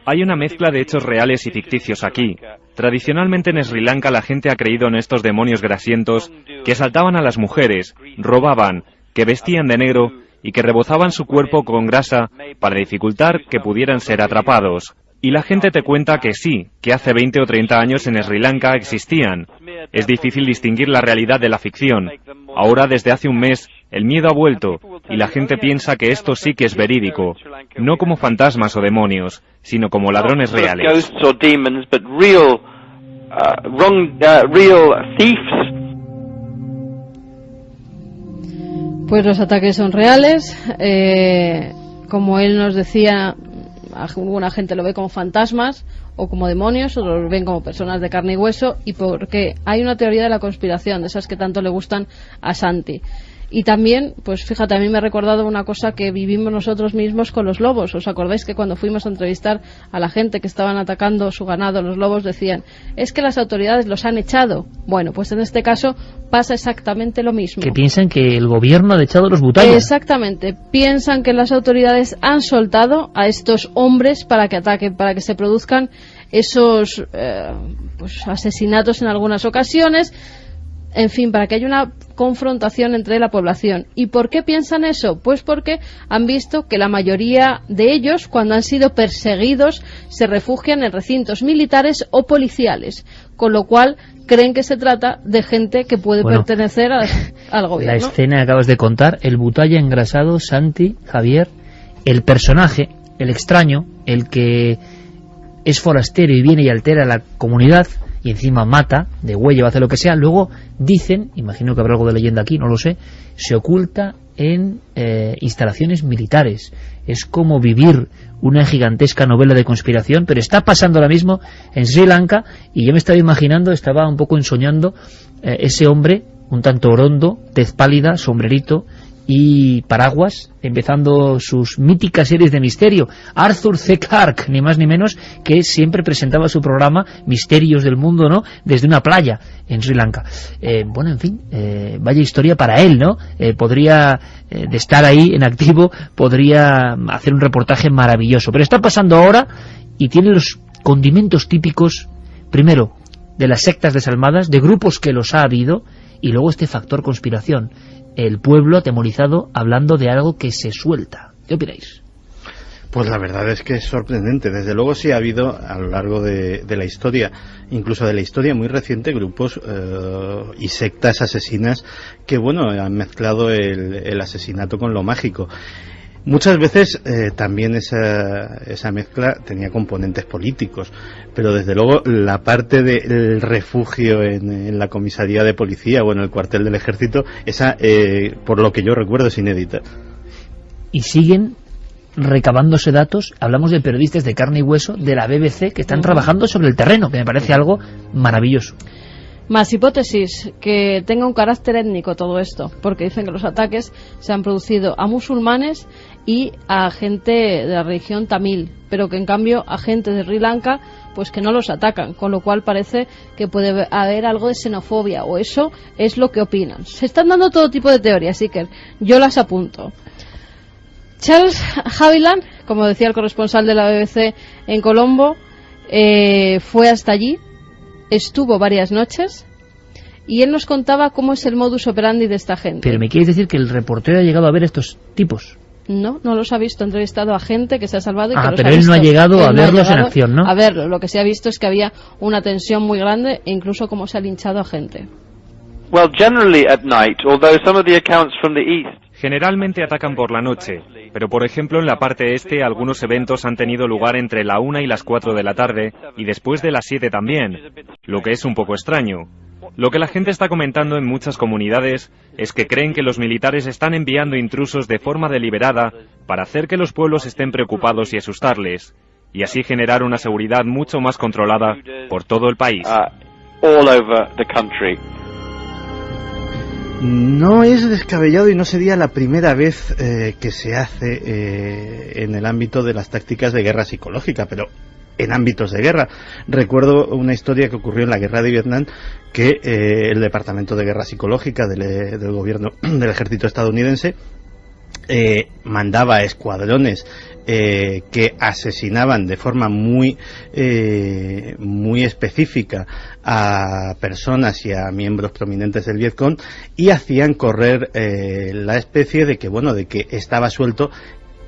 Hay una mezcla de hechos reales y ficticios aquí. Tradicionalmente en Sri Lanka la gente ha creído en estos demonios grasientos que asaltaban a las mujeres, robaban, que vestían de negro y que rebozaban su cuerpo con grasa para dificultar que pudieran ser atrapados. Y la gente te cuenta que sí, que hace 20 o 30 años en Sri Lanka existían. Es difícil distinguir la realidad de la ficción. Ahora, desde hace un mes, el miedo ha vuelto y la gente piensa que esto sí que es verídico, no como fantasmas o demonios, sino como ladrones reales. Pues los ataques son reales, como él nos decía. Alguna gente lo ve como fantasmas o como demonios, otros lo ven como personas de carne y hueso, y porque hay una teoría de la conspiración, de esas que tanto le gustan a Santi. Y también, pues fíjate, a mí me ha recordado una cosa que vivimos nosotros mismos con los lobos. ¿Os acordáis que cuando fuimos a entrevistar a la gente que estaban atacando su ganado, los lobos decían, es que las autoridades los han echado? Bueno, pues en este caso pasa exactamente lo mismo. Que piensan que el gobierno ha echado los Butaya. Exactamente, piensan que las autoridades han soltado a estos hombres para que ataquen, para que se produzcan esos pues asesinatos en algunas ocasiones. En fin, para que haya una confrontación entre la población. ¿Y por qué piensan eso? Pues porque han visto que la mayoría de ellos, cuando han sido perseguidos, se refugian en recintos militares o policiales, con lo cual creen que se trata de gente que puede pertenecer al gobierno. La escena que acabas de contar, el Butaya engrasado, Santi, Javier, el personaje, el extraño, el que es forastero y viene y altera la comunidad, y encima mata, degüella o hace lo que sea, luego dicen, imagino que habrá algo de leyenda aquí, no lo sé, se oculta en instalaciones militares. Es como vivir una gigantesca novela de conspiración, pero está pasando ahora mismo en Sri Lanka, y yo me estaba imaginando, estaba un poco ensoñando ese hombre, un tanto orondo, tez pálida, sombrerito y paraguas, empezando sus míticas series de misterio. Arthur C. Clarke, ni más ni menos, que siempre presentaba su programa Misterios del Mundo, ¿no?, desde una playa en Sri Lanka. Bueno, en fin, vaya historia para él, ¿no? Podría, de estar ahí en activo, podría hacer un reportaje maravilloso. Pero está pasando ahora y tiene los condimentos típicos, primero, de las sectas desalmadas, de grupos que los ha habido, y luego este factor conspiración. El pueblo atemorizado hablando de algo que se suelta. ¿Qué opináis? Pues la verdad es que es sorprendente. Desde luego sí ha habido a lo largo de la historia, incluso de la historia muy reciente, grupos y sectas asesinas que, bueno, han mezclado el asesinato con lo mágico. Muchas veces también esa mezcla tenía componentes políticos, pero desde luego la parte del refugio en la comisaría de policía o en el cuartel del ejército, esa, por lo que yo recuerdo, es inédita. Y siguen recabándose datos, hablamos de periodistas de carne y hueso de la BBC que están trabajando sobre el terreno, que me parece algo maravilloso. Más hipótesis, que tenga un carácter étnico todo esto, porque dicen que los ataques se han producido a musulmanes y a gente de la religión tamil, pero que en cambio a gente de Sri Lanka pues que no los atacan, con lo cual parece que puede haber algo de xenofobia, o eso es lo que opinan. Se están dando todo tipo de teorías, Iker, yo las apunto. Charles Haviland, como decía el corresponsal de la BBC en Colombo, fue hasta allí, estuvo varias noches y él nos contaba cómo es el modus operandi de esta gente. Pero ¿me quieres decir que el reportero ha llegado a ver estos tipos? No los ha visto, ha entrevistado a gente que se ha salvado y que los pero ha él visto. No ha llegado a verlos en acción, ¿no? A verlo, lo que se ha visto es que había una tensión muy grande e incluso cómo se ha linchado a gente. Well, generally at night, although some of the accounts from the east. Generalmente atacan por la noche, pero por ejemplo en la parte este algunos eventos han tenido lugar entre la 1 y las 4 de la tarde y después de las 7 también, lo que es un poco extraño. Lo que la gente está comentando en muchas comunidades es que creen que los militares están enviando intrusos de forma deliberada para hacer que los pueblos estén preocupados y asustarles, y así generar una seguridad mucho más controlada por todo el país. All over the country. No es descabellado y no sería la primera vez que se hace en el ámbito de las tácticas de guerra psicológica, pero en ámbitos de guerra. Recuerdo una historia que ocurrió en la guerra de Vietnam, que el Departamento de Guerra Psicológica del gobierno del ejército estadounidense mandaba escuadrones que asesinaban de forma muy específica a personas y a miembros prominentes del Vietcong, y hacían correr la especie de que estaba suelto,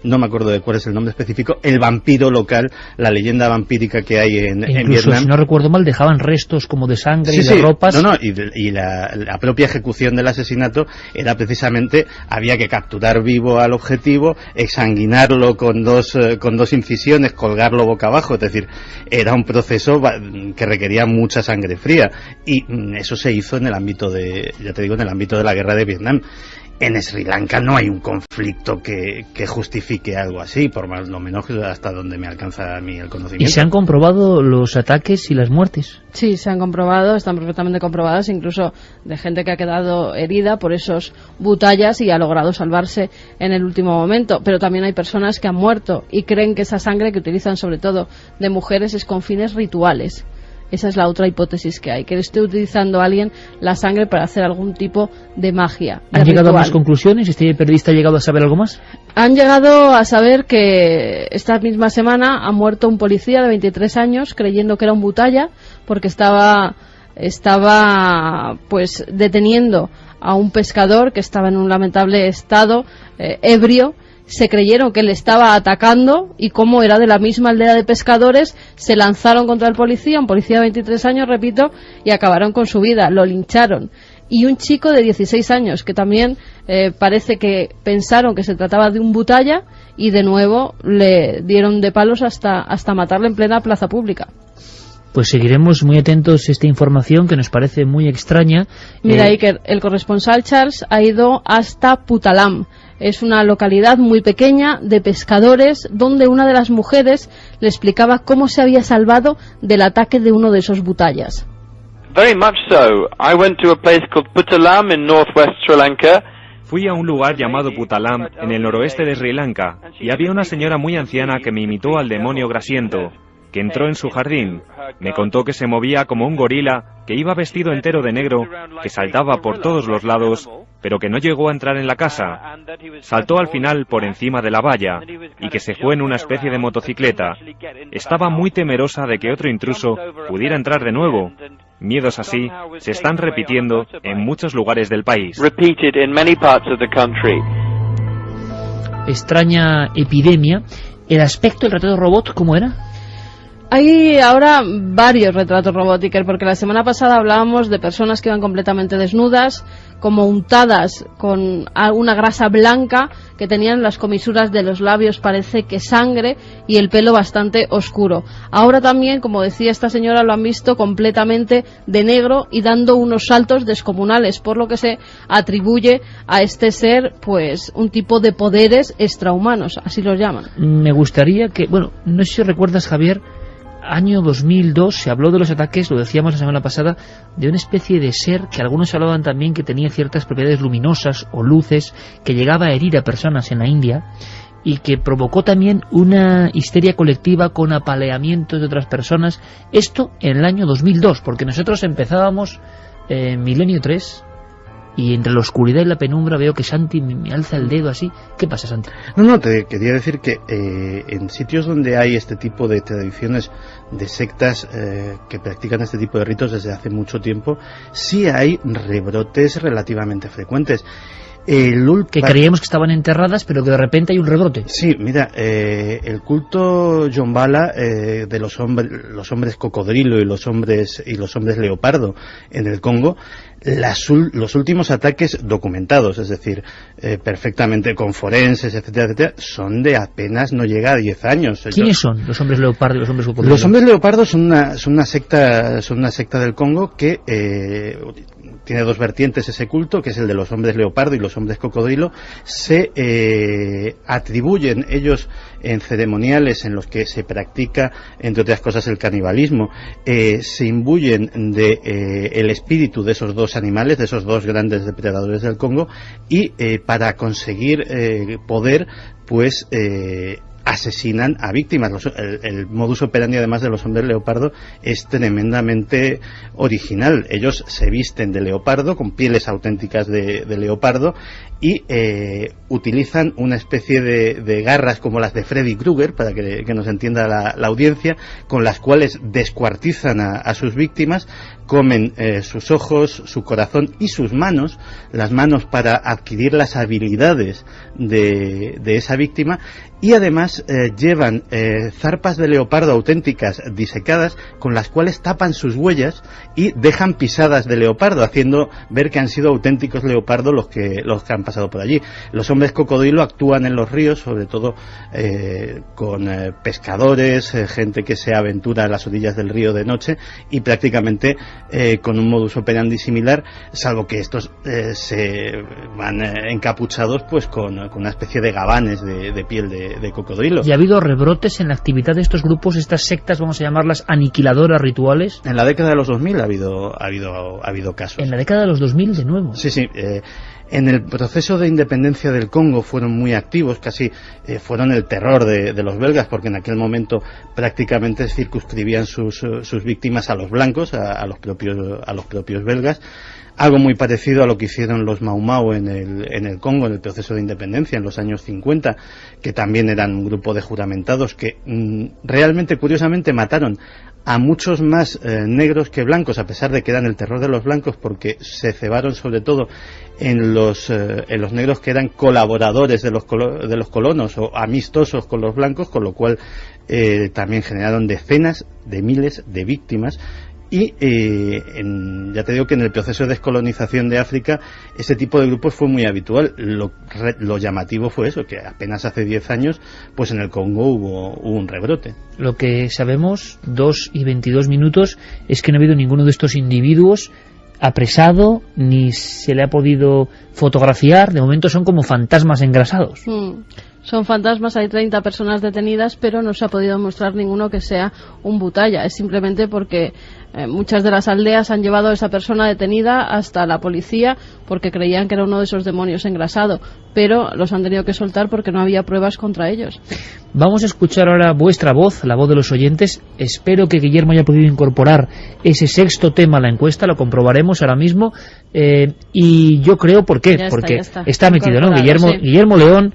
no me acuerdo de cuál es el nombre específico, el vampiro local, la leyenda vampírica que hay en Vietnam. Si no recuerdo mal, dejaban restos como de sangre y de ropas. Y la propia ejecución del asesinato era precisamente, había que capturar vivo al objetivo, exsanguinarlo con dos incisiones, colgarlo boca abajo, es decir, era un proceso que requería mucha sangre fría, y eso se hizo en el ámbito en el ámbito de la guerra de Vietnam. En Sri Lanka no hay un conflicto que justifique algo así, por más lo menos hasta donde me alcanza a mí el conocimiento. ¿Y se han comprobado los ataques y las muertes? Sí, se han comprobado, están perfectamente comprobadas, incluso de gente que ha quedado herida por esos butallas y ha logrado salvarse en el último momento. Pero también hay personas que han muerto y creen que esa sangre que utilizan sobre todo de mujeres es con fines rituales. Esa es la otra hipótesis que hay, que esté utilizando a alguien la sangre para hacer algún tipo de magia. ¿Han llegado a más conclusiones? ¿Este periodista ha llegado a saber algo más? Han llegado a saber que esta misma semana ha muerto un policía de 23 años creyendo que era un butalla, porque estaba pues deteniendo a un pescador que estaba en un lamentable estado, ebrio. Se creyeron que le estaba atacando y como era de la misma aldea de pescadores, se lanzaron contra el policía, un policía de 23 años, repito, y acabaron con su vida, lo lincharon. Y un chico de 16 años que también parece que pensaron que se trataba de un butalla y de nuevo le dieron de palos hasta matarle en plena plaza pública. Pues seguiremos muy atentos a esta información que nos parece muy extraña. Mira, Iker, el corresponsal Charles ha ido hasta Putalam. Es una localidad muy pequeña de pescadores donde una de las mujeres le explicaba cómo se había salvado del ataque de uno de esos butallas. Very much so. I went to a place called Putalam in northwest Sri Lanka. Fui a un lugar llamado Putalam en el noroeste de Sri Lanka y había una señora muy anciana que me imitó al demonio grasiento, que entró en su jardín. Me contó que se movía como un gorila, que iba vestido entero de negro, que saltaba por todos los lados, pero que no llegó a entrar en la casa. Saltó al final por encima de la valla y que se fue en una especie de motocicleta. Estaba muy temerosa de que otro intruso pudiera entrar de nuevo. Miedos así se están repitiendo en muchos lugares del país. Extraña epidemia. ¿El aspecto del retrato robot cómo era? Hay ahora varios retratos robot, Iker, porque la semana pasada hablábamos de personas que iban completamente desnudas, como untadas con una grasa blanca, que tenían las comisuras de los labios parece que sangre y el pelo bastante oscuro. Ahora también, como decía esta señora, lo han visto completamente de negro y dando unos saltos descomunales, por lo que se atribuye a este ser pues un tipo de poderes extrahumanos, así los llaman. Me gustaría que, bueno, no sé si recuerdas, Javier, año 2002 se habló de los ataques, lo decíamos la semana pasada, de una especie de ser que algunos hablaban también que tenía ciertas propiedades luminosas o luces, que llegaba a herir a personas en la India y que provocó también una histeria colectiva con apaleamientos de otras personas. Esto en el año 2002, porque nosotros empezábamos Milenio 3 y entre la oscuridad y la penumbra veo que Santi me alza el dedo así. ¿Qué pasa, Santi? No, te quería decir que en sitios donde hay este tipo de tradiciones de sectas que practican este tipo de ritos desde hace mucho tiempo, sí hay rebrotes relativamente frecuentes. Que creíamos que estaban enterradas, pero que de repente hay un rebrote. Sí, mira, el culto Yombala de los hombres cocodrilo y los hombres leopardo en el Congo, los últimos ataques documentados, es decir, perfectamente con forenses, etcétera, etcétera, son de apenas no llega a 10 años. ¿Quiénes son los hombres leopardo y los hombres cocodrilo? Los hombres leopardo son una secta del Congo que tiene dos vertientes ese culto, que es el de los hombres leopardo y los hombres cocodrilo. Se atribuyen ellos en ceremoniales en los que se practica, entre otras cosas, el canibalismo, se imbuyen de el espíritu de esos dos animales, de esos dos grandes depredadores del Congo, y para conseguir poder, pues asesinan a víctimas. El modus operandi, además de los hombres leopardo, es tremendamente original. Ellos se visten de leopardo, con pieles auténticas de leopardo, y utilizan una especie de garras como las de Freddy Krueger, para que nos entienda la audiencia, con las cuales descuartizan a sus víctimas, comen sus ojos, su corazón y sus manos, las manos para adquirir las habilidades de esa víctima, y además llevan zarpas de leopardo auténticas disecadas, con las cuales tapan sus huellas y dejan pisadas de leopardo, haciendo ver que han sido auténticos leopardos los que han pasado por allí. Los hombres cocodrilo actúan en los ríos, sobre todo con pescadores, gente que se aventura a las orillas del río de noche, y prácticamente con un modus operandi similar, salvo que estos se van encapuchados pues con una especie de gabanes de piel de cocodrilo. ¿Y ha habido rebrotes en la actividad de estos grupos, estas sectas, vamos a llamarlas aniquiladoras rituales? En la década de los 2000 ha habido casos. ¿En la década de los 2000 de nuevo? Sí. En el proceso de independencia del Congo fueron muy activos, casi fueron el terror de los belgas, porque en aquel momento prácticamente circunscribían sus víctimas a los blancos, a los propios belgas. Algo muy parecido a lo que hicieron los Mau Mau en el Congo, en el proceso de independencia, en los años 50, que también eran un grupo de juramentados que realmente, curiosamente, mataron a muchos más negros que blancos, a pesar de que eran el terror de los blancos, porque se cebaron sobre todo en los negros que eran colaboradores de los colonos o amistosos con los blancos, con lo cual también generaron decenas de miles de víctimas. Y ya te digo que en el proceso de descolonización de África ese tipo de grupos fue muy habitual. Lo llamativo fue eso, que apenas hace 10 años pues en el Congo hubo un rebrote. Lo que sabemos, 2:22, es que no ha habido ninguno de estos individuos apresado, ni se le ha podido fotografiar. De momento son como fantasmas engrasados. Son fantasmas, hay 30 personas detenidas, pero no se ha podido mostrar ninguno que sea un butalla. Es simplemente porque muchas de las aldeas han llevado a esa persona detenida hasta la policía porque creían que era uno de esos demonios engrasado, pero los han tenido que soltar porque no había pruebas contra ellos. Vamos a escuchar ahora vuestra voz, la voz de los oyentes. Espero que Guillermo haya podido incorporar ese sexto tema a la encuesta, lo comprobaremos ahora mismo, y yo creo, ¿por qué? Porque está metido, ¿no? Guillermo León,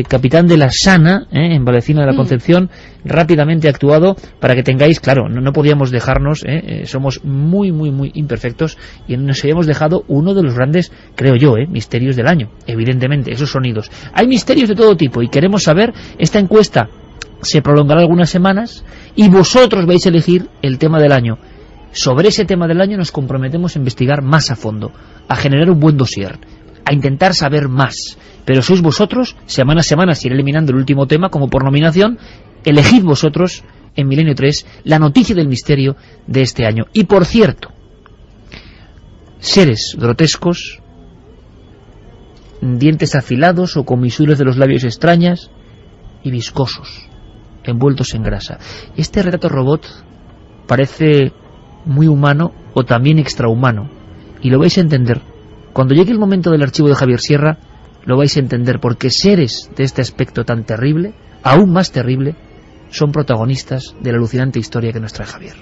capitán de la Sana, en Valecina de la Concepción, rápidamente actuado, para que tengáis, claro, no podíamos dejarnos, somos muy imperfectos, y nos habíamos dejado uno de los grandes, creo yo, misterios del año, evidentemente, esos sonidos. Hay misterios de todo tipo, y queremos saber, esta encuesta se prolongará algunas semanas, y vosotros vais a elegir el tema del año. sobre ese tema del año nos comprometemos a investigar más a fondo, a generar un buen dossier, a intentar saber más. Pero sois vosotros, semana a semana, si ir eliminando el último tema como por nominación, elegid vosotros en Milenio 3 la noticia del misterio de este año. Y por cierto, seres grotescos, dientes afilados o comisuras de los labios extrañas y viscosos, envueltos en grasa. Este retrato robot parece muy humano o también extrahumano, y lo vais a entender. Cuando llegue el momento del archivo de Javier Sierra, lo vais a entender, porque seres de este aspecto tan terrible, aún más terrible, son protagonistas de la alucinante historia que nos trae Javier.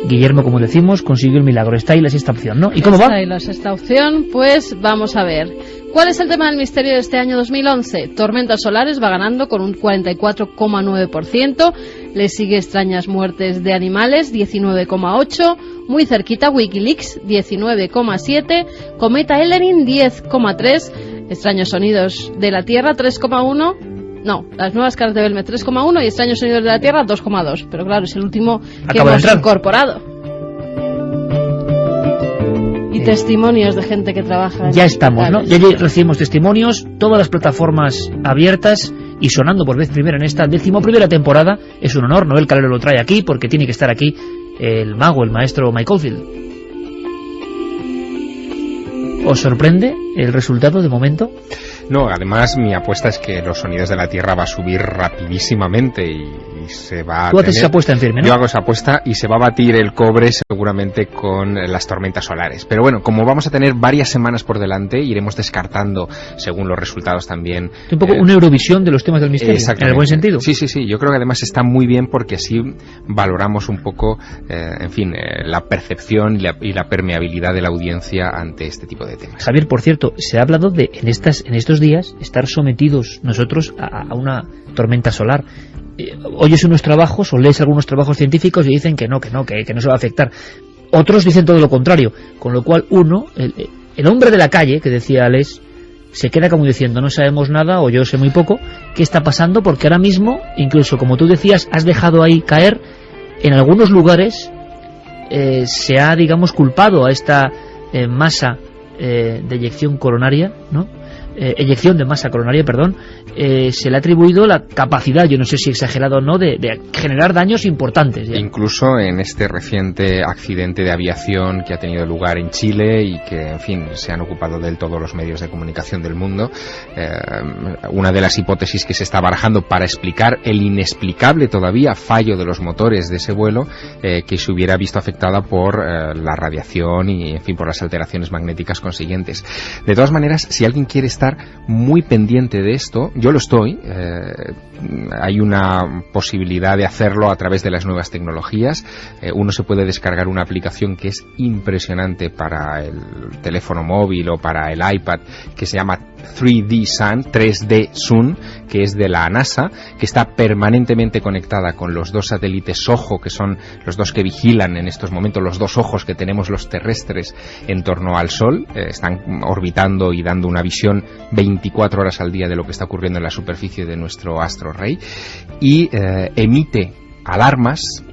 Guillermo, como decimos, consiguió el milagro. Está ahí la sexta opción, ¿no? ¿Y cómo va? Está ahí la sexta opción, pues vamos a ver. ¿Cuál es el tema del misterio de este año 2011? Tormentas solares va ganando con un 44,9%, le sigue extrañas muertes de animales, 19,8%, muy cerquita Wikileaks, 19,7%, cometa Ellerin, 10,3%, extraños sonidos de la Tierra, 3,1%, no, las nuevas caras de Belmez 3,1 y extraños sonidos de la Tierra 2,2, pero claro, es el último que hemos incorporado. Y testimonios de gente que trabaja. Ya estamos, ¿no? Ya recibimos testimonios, todas las plataformas abiertas y sonando por vez primera en esta 11ª temporada. Es un honor, Noel Calero lo trae aquí porque tiene que estar aquí el mago, el maestro Mike Oldfield. ¿Os sorprende el resultado de momento? No, además mi apuesta es que los sonidos de la Tierra va a subir rapidísimamente y se va a... Tú haces esa apuesta en firme, ¿no? Yo hago esa apuesta y se va a batir el cobre seguramente con las tormentas solares. Pero bueno, como vamos a tener varias semanas por delante, iremos descartando según los resultados también. Un poco una Eurovisión de los temas del misterio, en el buen sentido. Sí, sí, sí. Yo creo que además está muy bien porque así valoramos un poco, la percepción y la permeabilidad de la audiencia ante este tipo de temas. Javier, por cierto, se ha hablado de en estos días estar sometidos nosotros a una tormenta solar. Oyes unos trabajos o lees algunos trabajos científicos y dicen que no se va a afectar. Otros dicen todo lo contrario, con lo cual uno, el hombre de la calle, que decía Alex, se queda como diciendo no sabemos nada o yo sé muy poco. ¿Qué está pasando? Porque ahora mismo, incluso como tú decías, has dejado ahí caer, en algunos lugares se ha, digamos, culpado a esta masa de eyección coronaria, ¿no? Eyección de masa coronaria, perdón, se le ha atribuido la capacidad, yo no sé si exagerado o no, de generar daños importantes. ¿Ya? Incluso en este reciente accidente de aviación que ha tenido lugar en Chile y que, en fin, se han ocupado de él todos los medios de comunicación del mundo, una de las hipótesis que se está barajando para explicar el inexplicable todavía fallo de los motores de ese vuelo, que se hubiera visto afectada por la radiación y, en fin, por las alteraciones magnéticas consiguientes. De todas maneras, si alguien quiere estar muy pendiente de esto, yo lo estoy, hay una posibilidad de hacerlo a través de las nuevas tecnologías. Uno se puede descargar una aplicación que es impresionante para el teléfono móvil o para el iPad, que se llama 3D Sun, que es de la NASA, que está permanentemente conectada con los dos satélites SOHO, que son los dos que vigilan en estos momentos, los dos ojos que tenemos los terrestres en torno al Sol. Están orbitando y dando una visión 24 horas al día de lo que está ocurriendo en la superficie de nuestro astro rey, y emite alarmas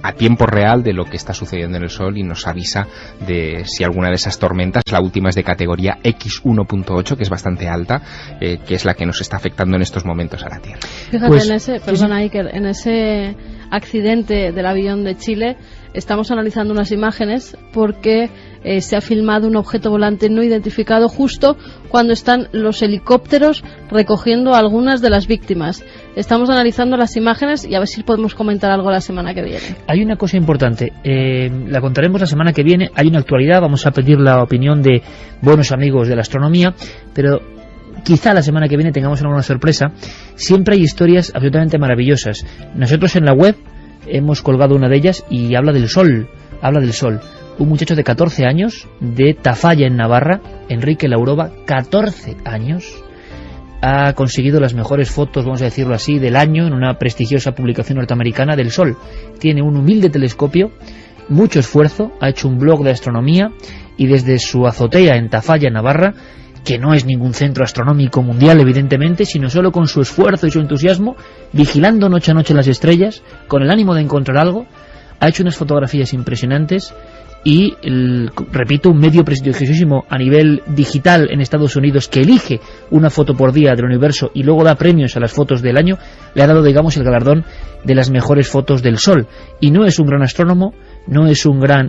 a tiempo real de lo que está sucediendo en el Sol y nos avisa de si alguna de esas tormentas, la última es de categoría X1.8, que es bastante alta, que es la que nos está afectando en estos momentos a la Tierra. Fíjate, pues, en ese accidente del avión de Chile estamos analizando unas imágenes porque se ha filmado un objeto volante no identificado justo cuando están los helicópteros recogiendo a algunas de las víctimas. Estamos analizando las imágenes y a ver si podemos comentar algo la semana que viene. Hay una cosa importante, la contaremos la semana que viene. Hay una actualidad, vamos a pedir la opinión de buenos amigos de la astronomía, pero quizá la semana que viene tengamos alguna sorpresa. Siempre hay historias absolutamente maravillosas. Nosotros en la web hemos colgado una de ellas y habla del Sol. Un muchacho de 14 años de Tafalla en Navarra, Enrique Lauroba, 14 años, ha conseguido las mejores fotos, vamos a decirlo así, del año en una prestigiosa publicación norteamericana del Sol. Tiene un humilde telescopio, mucho esfuerzo, ha hecho un blog de astronomía y desde su azotea en Tafalla, Navarra, que no es ningún centro astronómico mundial evidentemente, sino solo con su esfuerzo y su entusiasmo, vigilando noche a noche las estrellas, con el ánimo de encontrar algo, ha hecho unas fotografías impresionantes y, repito, un medio prestigiosísimo a nivel digital en Estados Unidos que elige una foto por día del universo y luego da premios a las fotos del año, le ha dado, digamos, el galardón de las mejores fotos del Sol. Y no es un gran astrónomo,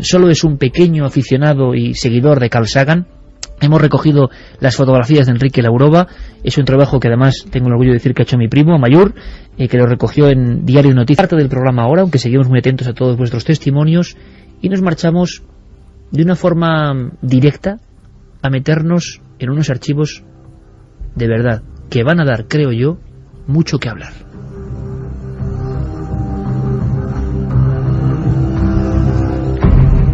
solo es un pequeño aficionado y seguidor de Carl Sagan. Hemos recogido las fotografías de Enrique Laurova. Es un trabajo que además tengo el orgullo de decir que ha hecho mi primo Mayur, que lo recogió en Diario Noticias, parte del programa ahora, aunque seguimos muy atentos a todos vuestros testimonios, y nos marchamos de una forma directa a meternos en unos archivos de verdad que van a dar, creo yo, mucho que hablar.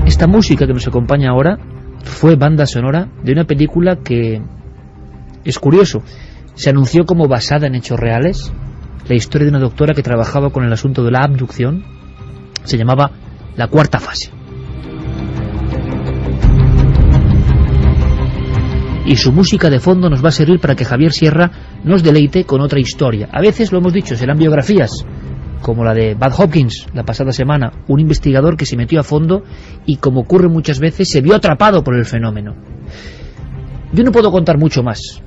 Esta música que nos acompaña ahora fue banda sonora de una película que, es curioso, se anunció como basada en hechos reales, la historia de una doctora que trabajaba con el asunto de la abducción. Se llamaba La Cuarta Fase. Y su música de fondo nos va a servir para que Javier Sierra nos deleite con otra historia. A veces, lo hemos dicho, serán biografías, como la de Bud Hopkins la pasada semana, un investigador que se metió a fondo y, como ocurre muchas veces, se vio atrapado por el fenómeno. Yo no puedo contar mucho más,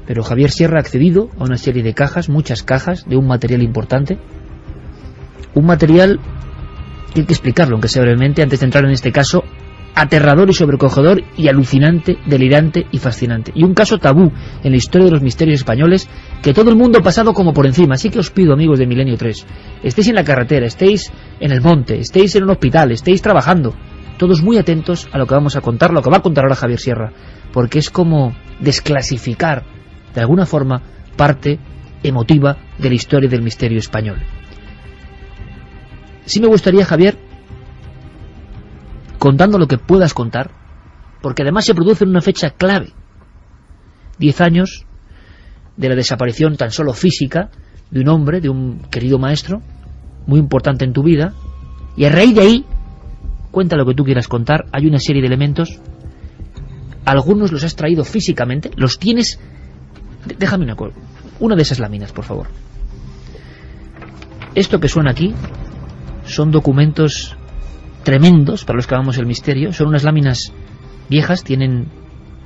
pero Javier Sierra ha accedido a una serie de cajas, muchas cajas, de un material importante, un material que hay que explicarlo, aunque sea brevemente, antes de entrar en este caso aterrador y sobrecogedor y alucinante, delirante y fascinante, y un caso tabú en la historia de los misterios españoles que todo el mundo ha pasado como por encima. Así que os pido, amigos de Milenio 3, estéis en la carretera, estéis en el monte, estéis en un hospital, estéis trabajando, todos muy atentos a lo que vamos a contar, lo que va a contar ahora Javier Sierra, porque es como desclasificar de alguna forma parte emotiva de la historia del misterio español. Sí me gustaría, Javier, contando lo que puedas contar, porque además se produce en una fecha clave, 10 años de la desaparición tan solo física de un hombre, de un querido maestro, muy importante en tu vida, y a raíz de ahí, cuenta lo que tú quieras contar. Hay una serie de elementos, algunos los has traído físicamente, los tienes. Déjame una de esas láminas, por favor. Esto que suena aquí son documentos tremendos para los que amamos el misterio. Son unas láminas viejas, tienen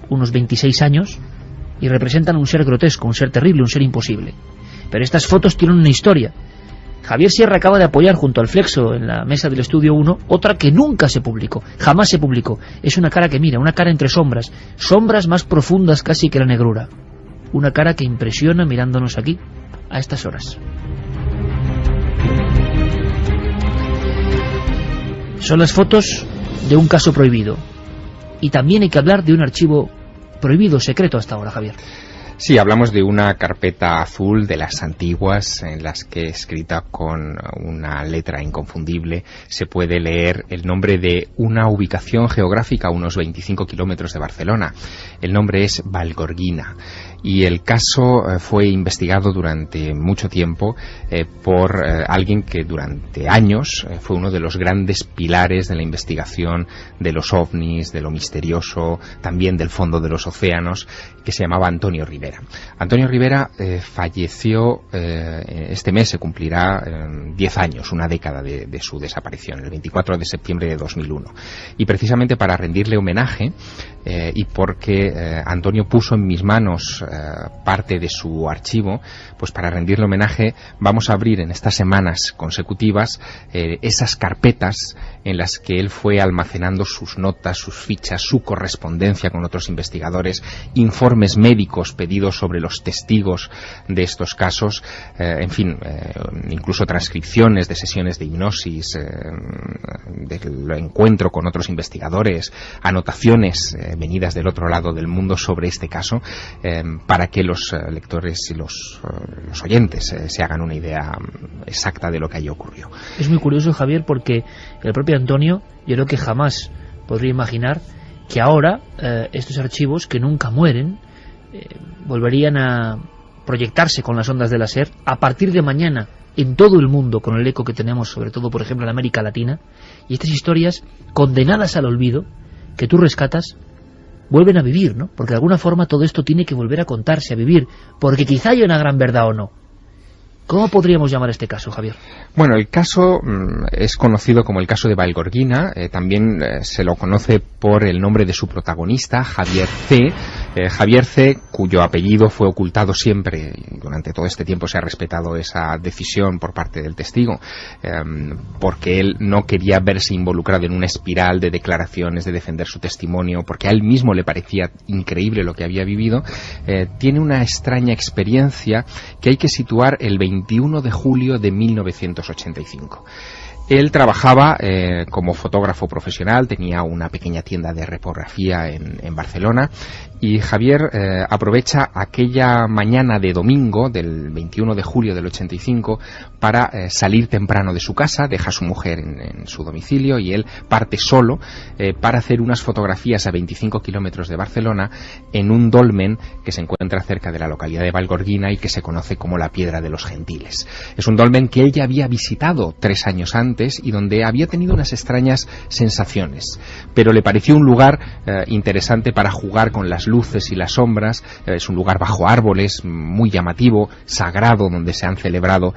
unos 26 años y representan un ser grotesco, un ser terrible, un ser imposible. Pero estas fotos tienen una historia. Javier Sierra acaba de apoyar junto al Flexo en la mesa del Estudio 1 otra que nunca se publicó, jamás se publicó. Es una cara que mira, una cara entre sombras, sombras más profundas casi que la negrura. Una cara que impresiona mirándonos aquí a estas horas. Son las fotos de un caso prohibido. Y también hay que hablar de un archivo prohibido, secreto hasta ahora, Javier. Sí, hablamos de una carpeta azul de las antiguas en las que, escrita con una letra inconfundible, se puede leer el nombre de una ubicación geográfica a unos 25 kilómetros de Barcelona. El nombre es Vallgorguina. Y el caso fue investigado durante mucho tiempo por alguien que durante años fue uno de los grandes pilares de la investigación de los ovnis, de lo misterioso, también del fondo de los océanos, que se llamaba Antonio Rivera. Antonio Rivera falleció este mes, se cumplirá 10 años, una década de su desaparición, el 24 de septiembre de 2001. Y precisamente para rendirle homenaje, y porque Antonio puso en mis manos parte de su archivo, pues para rendirle homenaje vamos a abrir en estas semanas consecutivas esas carpetas en las que él fue almacenando sus notas, sus fichas, su correspondencia con otros investigadores, informes médicos pedidos sobre los testigos de estos casos, en fin, incluso transcripciones de sesiones de hipnosis, del encuentro con otros investigadores, anotaciones venidas del otro lado del mundo sobre este caso, para que los lectores y los oyentes se hagan una idea exacta de lo que allí ocurrió. Es muy curioso, Javier, porque el propio Antonio, yo creo que jamás podría imaginar que ahora estos archivos, que nunca mueren, volverían a proyectarse con las ondas de láser a partir de mañana en todo el mundo, con el eco que tenemos, sobre todo, por ejemplo, en América Latina. Y estas historias condenadas al olvido, que tú rescatas, vuelven a vivir, ¿no? Porque de alguna forma todo esto tiene que volver a contarse, a vivir, porque quizá haya una gran verdad o no. ¿Cómo podríamos llamar este caso, Javier? Bueno, el caso es conocido como el caso de Vallgorguina, también se lo conoce por el nombre de su protagonista, Javier C. Javier C., cuyo apellido fue ocultado siempre, y durante todo este tiempo se ha respetado esa decisión por parte del testigo, porque él no quería verse involucrado en una espiral de declaraciones, de defender su testimonio, porque a él mismo le parecía increíble lo que había vivido. Tiene una extraña experiencia que hay que situar el 21 de julio de 1985. Él trabajaba como fotógrafo profesional, tenía una pequeña tienda de repografía en Barcelona, y Javier aprovecha aquella mañana de domingo del 21 de julio del 85 para salir temprano de su casa, deja a su mujer en su domicilio y él parte solo para hacer unas fotografías a 25 kilómetros de Barcelona en un dolmen que se encuentra cerca de la localidad de Vallgorguina y que se conoce como la Piedra de los Gentiles. Es un dolmen que ella había visitado 3 años antes y donde había tenido unas extrañas sensaciones, pero le pareció un lugar interesante para jugar con las luces y las sombras. Es un lugar bajo árboles, muy llamativo, sagrado, donde se han celebrado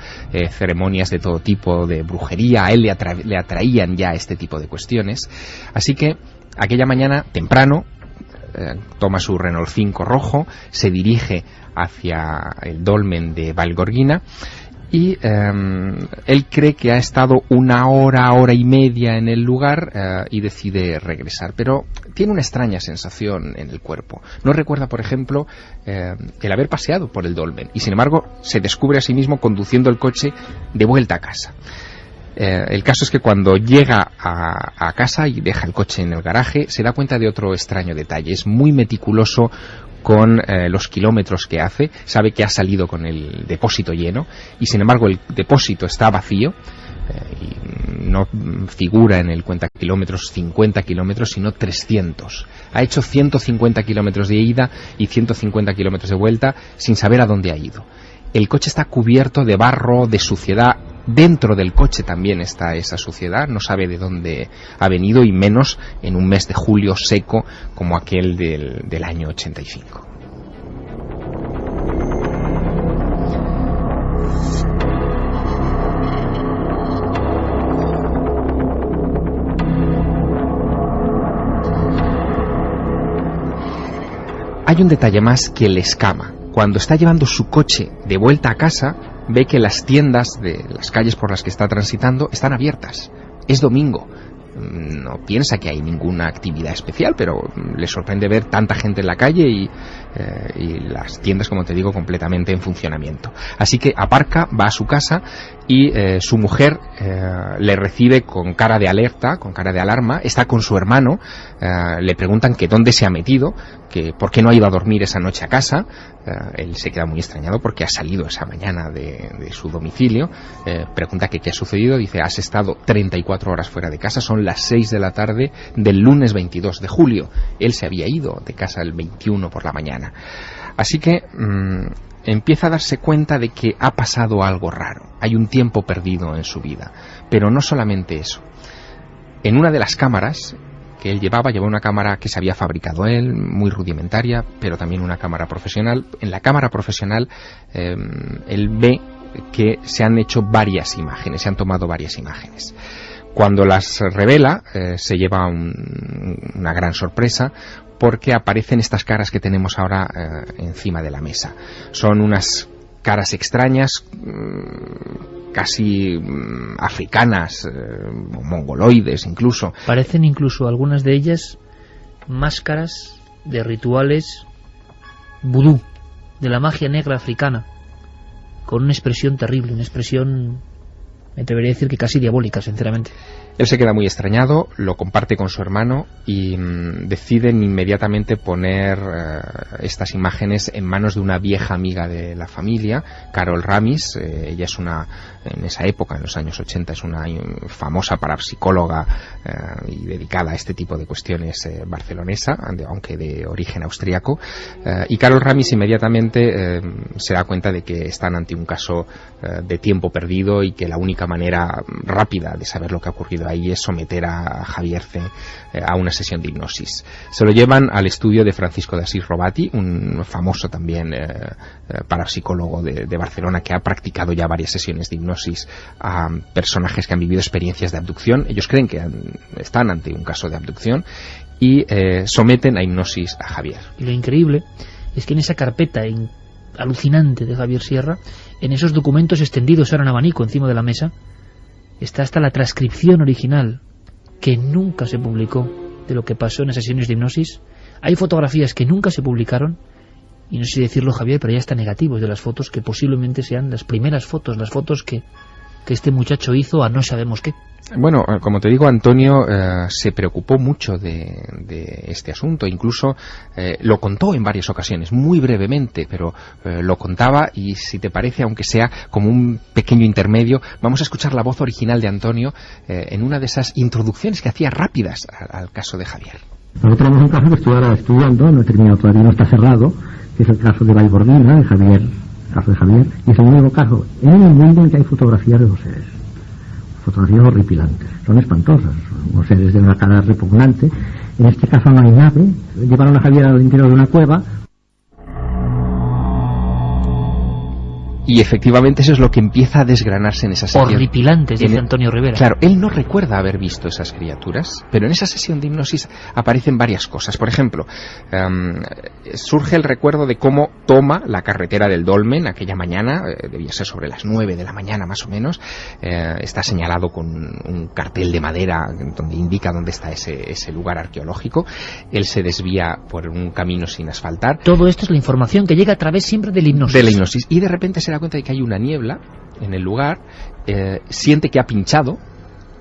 ceremonias de todo tipo de brujería. A él le atraían ya este tipo de cuestiones, así que aquella mañana temprano toma su Renault 5 rojo, se dirige hacia el dolmen de Vallgorguina y él cree que ha estado 1 hora, hora y media en el lugar y decide regresar, pero tiene una extraña sensación en el cuerpo. No recuerda, por ejemplo, el haber paseado por el dolmen y sin embargo se descubre a sí mismo conduciendo el coche de vuelta a casa. El caso es que cuando llega a casa y deja el coche en el garaje, se da cuenta de otro extraño detalle. Es muy meticuloso con los kilómetros que hace, sabe que ha salido con el depósito lleno y sin embargo el depósito está vacío y no figura en el cuenta kilómetros 50 kilómetros sino 300. Ha hecho 150 kilómetros de ida y 150 kilómetros de vuelta sin saber a dónde ha ido. El coche está cubierto de barro, de suciedad. Dentro del coche también está esa suciedad, no sabe de dónde ha venido y menos en un mes de julio seco como aquel del año 85. Hay un detalle más que le escama. Cuando está llevando su coche de vuelta a casa, ve que las tiendas de las calles por las que está transitando están abiertas. Es domingo. No piensa que hay ninguna actividad especial, pero le sorprende ver tanta gente en la calle y las tiendas, como te digo, completamente en funcionamiento. Así que aparca, va a su casa y su mujer le recibe con cara de alerta, con cara de alarma. Está con su hermano, le preguntan que dónde se ha metido, que por qué no ha ido a dormir esa noche a casa. Él se queda muy extrañado porque ha salido esa mañana de su domicilio. Pregunta que qué ha sucedido. Dice, has estado 34 horas fuera de casa, son las 6 de la tarde del lunes 22 de julio. Él se había ido de casa el 21 por la mañana. Así que empieza a darse cuenta de que ha pasado algo raro. Hay un tiempo perdido en su vida. Pero no solamente eso. En una de las cámaras que él llevaba una cámara que se había fabricado él, muy rudimentaria, pero también una cámara profesional. En la cámara profesional él ve que se han hecho varias imágenes, se han tomado varias imágenes. Cuando las revela se lleva una gran sorpresa porque aparecen estas caras que tenemos ahora encima de la mesa. Son unas caras extrañas, casi africanas, mongoloides incluso. Parecen incluso algunas de ellas máscaras de rituales vudú, de la magia negra africana, con una expresión terrible, una expresión, me atrevería a decir que casi diabólica, sinceramente. Él se queda muy extrañado, lo comparte con su hermano y deciden inmediatamente poner estas imágenes en manos de una vieja amiga de la familia, Carol Ramis. Ella es en esa época, en los años 80, es una famosa parapsicóloga y dedicada a este tipo de cuestiones barcelonesa, aunque de origen austríaco. Y Carol Ramis inmediatamente se da cuenta de que están ante un caso de tiempo perdido y que la única manera rápida de saber lo que ha ocurrido hizo ahí es someter a Javier C. A una sesión de hipnosis. Se lo llevan al estudio de Francisco de Asís Robati, un famoso también parapsicólogo de Barcelona, que ha practicado ya varias sesiones de hipnosis a personajes que han vivido experiencias de abducción. Ellos creen que están ante un caso de abducción y someten a hipnosis a Javier. Y lo increíble es que en esa carpeta alucinante de Javier Sierra, en esos documentos extendidos ahora en abanico encima de la mesa, está hasta la transcripción original, que nunca se publicó, de lo que pasó en esas sesiones de hipnosis. Hay fotografías que nunca se publicaron, y no sé si decirlo, Javier, pero ya están negativos de las fotos, que posiblemente sean las primeras fotos, las fotos que este muchacho hizo a no sabemos qué. Bueno, como te digo, Antonio se preocupó mucho de este asunto, incluso lo contó en varias ocasiones, muy brevemente, pero lo contaba, y si te parece, aunque sea como un pequeño intermedio, vamos a escuchar la voz original de Antonio en una de esas introducciones que hacía rápidas al caso de Javier. Nosotros tenemos un caso que estoy ahora estudiando, no he terminado todavía, no está cerrado, que es el caso de Vallgordina, de Javier, caso de Javier, y es el único caso en el mundo en que hay fotografías de los seres. Fotografías horripilantes, son espantosas, son unos seres de una cara repugnante. En este caso no hay nave, llevaron a Javier al interior de una cueva. Y efectivamente eso es lo que empieza a desgranarse en esa sesión. Horripilantes, dice Antonio Rivera. Claro, él no recuerda haber visto esas criaturas, pero en esa sesión de hipnosis aparecen varias cosas. Por ejemplo, surge el recuerdo de cómo toma la carretera del Dolmen aquella mañana, debía ser sobre las 9 de la mañana más o menos, está señalado con un cartel de madera donde indica dónde está ese lugar arqueológico. Él se desvía por un camino sin asfaltar. Todo esto es la información que llega a través siempre de la hipnosis. De la hipnosis. Y de repente se da cuenta de que hay una niebla en el lugar, siente que ha pinchado,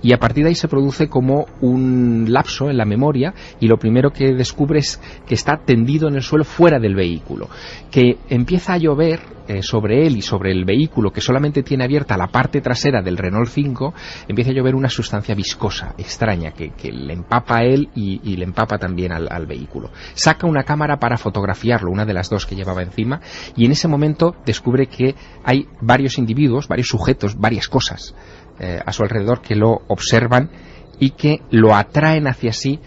y a partir de ahí se produce como un lapso en la memoria, y lo primero que descubre es que está tendido en el suelo fuera del vehículo, que empieza a llover sobre él y sobre el vehículo, que solamente tiene abierta la parte trasera del Renault 5, empieza a llover una sustancia viscosa, extraña, que le empapa a él y le empapa también al vehículo. Saca una cámara para fotografiarlo, una de las dos que llevaba encima, y en ese momento descubre que hay varios individuos, varios sujetos, varias cosas a su alrededor que lo observan y que lo atraen hacia sí,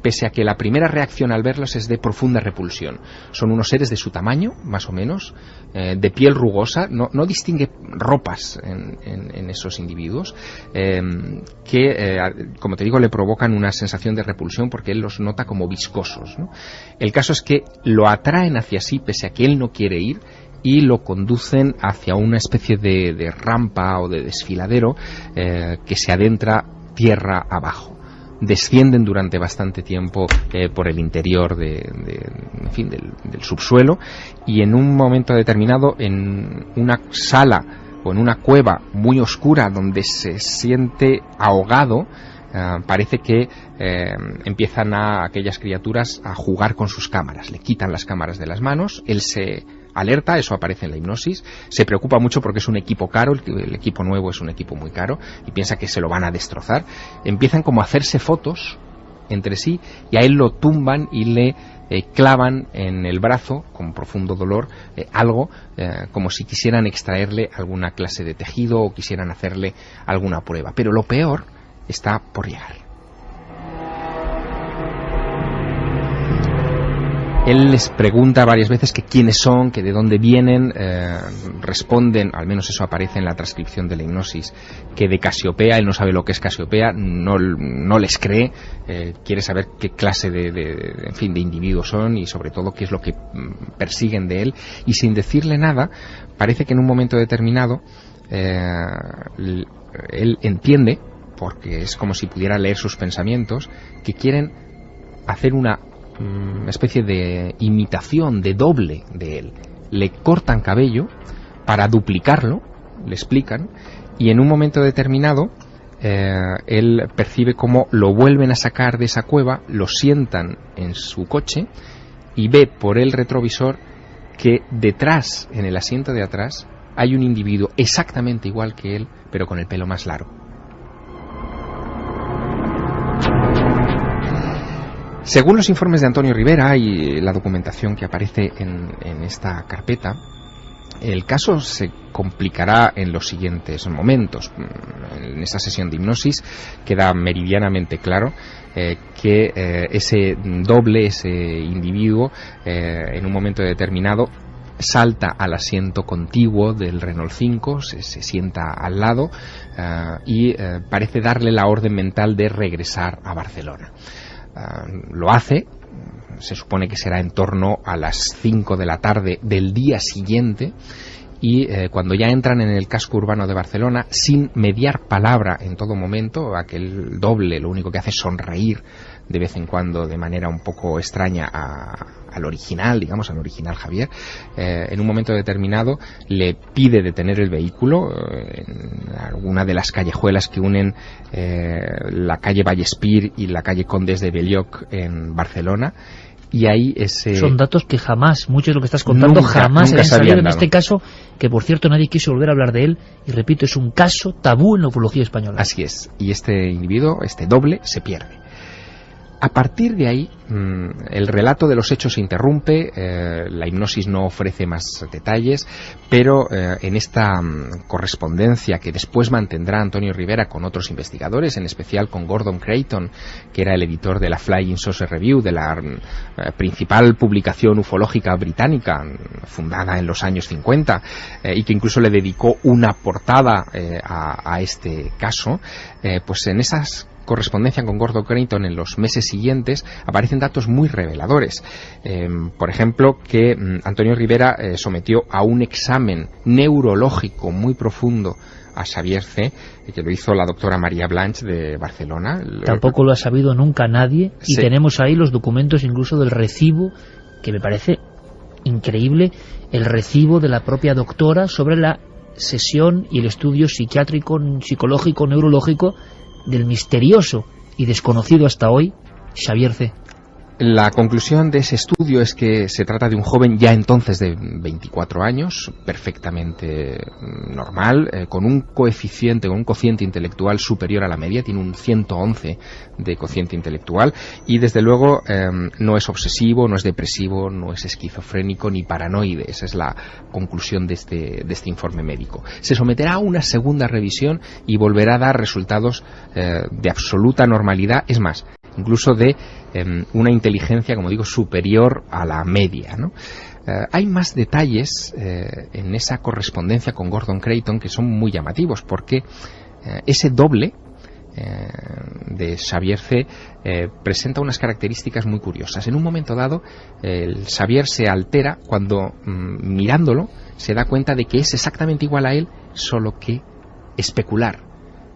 pese a que la primera reacción al verlos es de profunda repulsión. Son unos seres de su tamaño, más o menos, de piel rugosa, no distingue ropas en esos individuos, que, como te digo, le provocan una sensación de repulsión porque él los nota como viscosos, ¿no? El caso es que lo atraen hacia sí, pese a que él no quiere ir, y lo conducen hacia una especie de rampa o de desfiladero que se adentra tierra abajo. Descienden durante bastante tiempo por el interior del subsuelo, y en un momento determinado, en una sala o en una cueva muy oscura donde se siente ahogado, parece que empiezan aquellas criaturas a jugar con sus cámaras, le quitan las cámaras de las manos, él se alerta, eso aparece en la hipnosis, se preocupa mucho porque es un equipo caro, el equipo nuevo es un equipo muy caro, y piensa que se lo van a destrozar. Empiezan como a hacerse fotos entre sí, y a él lo tumban y le clavan en el brazo, con profundo dolor, algo, como si quisieran extraerle alguna clase de tejido o quisieran hacerle alguna prueba. Pero lo peor está por llegar. Él les pregunta varias veces que quiénes son, que de dónde vienen, responden, al menos eso aparece en la transcripción de la hipnosis, que de Casiopea. Él no sabe lo que es Casiopea, no les cree, quiere saber qué clase de individuos son y sobre todo qué es lo que persiguen de él, y sin decirle nada, parece que en un momento determinado él entiende, porque es como si pudiera leer sus pensamientos, que quieren hacer una especie de imitación, de doble de él. Le cortan cabello para duplicarlo, le explican, y en un momento determinado él percibe cómo lo vuelven a sacar de esa cueva, lo sientan en su coche y ve por el retrovisor que detrás, en el asiento de atrás, hay un individuo exactamente igual que él, pero con el pelo más largo. Según los informes de Antonio Rivera y la documentación que aparece en esta carpeta, El caso se complicará en los siguientes momentos. En esa sesión de hipnosis queda meridianamente claro que ese doble, ese individuo, en un momento determinado salta al asiento contiguo del Renault 5, se sienta al lado y parece darle la orden mental de regresar a Barcelona. Lo hace. Se supone que será en torno a las 5 de la tarde del día siguiente, y cuando ya entran en el casco urbano de Barcelona, sin mediar palabra en todo momento, aquel doble lo único que hace es sonreír de vez en cuando de manera un poco extraña al original, digamos, al original Javier. En un momento determinado le pide detener el vehículo en alguna de las callejuelas que unen la calle Vallespir y la calle Condes de Belloc en Barcelona. Y ahí son datos que jamás, mucho de lo que estás contando, jamás habían salido en este caso, que por cierto nadie quiso volver a hablar de él, y repito, es un caso tabú en la ufología española. Así es, y este individuo, este doble, se pierde. A partir de ahí, el relato de los hechos se interrumpe, la hipnosis no ofrece más detalles, pero en esta correspondencia que después mantendrá Antonio Rivera con otros investigadores, en especial con Gordon Creighton, que era el editor de la Flying Saucer Review, de la principal publicación ufológica británica, fundada en los años 50, y que incluso le dedicó una portada a este caso, pues en esas correspondencia con Gordon Creighton en los meses siguientes aparecen datos muy reveladores. Por ejemplo, que Antonio Rivera sometió a un examen neurológico muy profundo a Xavier C., que lo hizo la doctora María Blanch de Barcelona. Tampoco lo ha sabido nunca nadie, y sí. Tenemos ahí los documentos incluso del recibo, que me parece increíble, el recibo de la propia doctora sobre la sesión y el estudio psiquiátrico, psicológico, neurológico del misterioso y desconocido hasta hoy Xavier C. La conclusión de ese estudio es que se trata de un joven ya entonces de 24 años, perfectamente normal, con un cociente intelectual superior a la media, tiene un 111 de cociente intelectual, y desde luego no es obsesivo, no es depresivo, no es esquizofrénico ni paranoide. Esa es la conclusión de este informe médico. Se someterá a una segunda revisión y volverá a dar resultados de absoluta normalidad, es más, incluso de una inteligencia, como digo, superior a la media, ¿no? Hay más detalles en esa correspondencia con Gordon Creighton que son muy llamativos, porque ese doble de Xavier C. Presenta unas características muy curiosas. En un momento dado, el Xavier se altera cuando, mirándolo, se da cuenta de que es exactamente igual a él, solo que especular.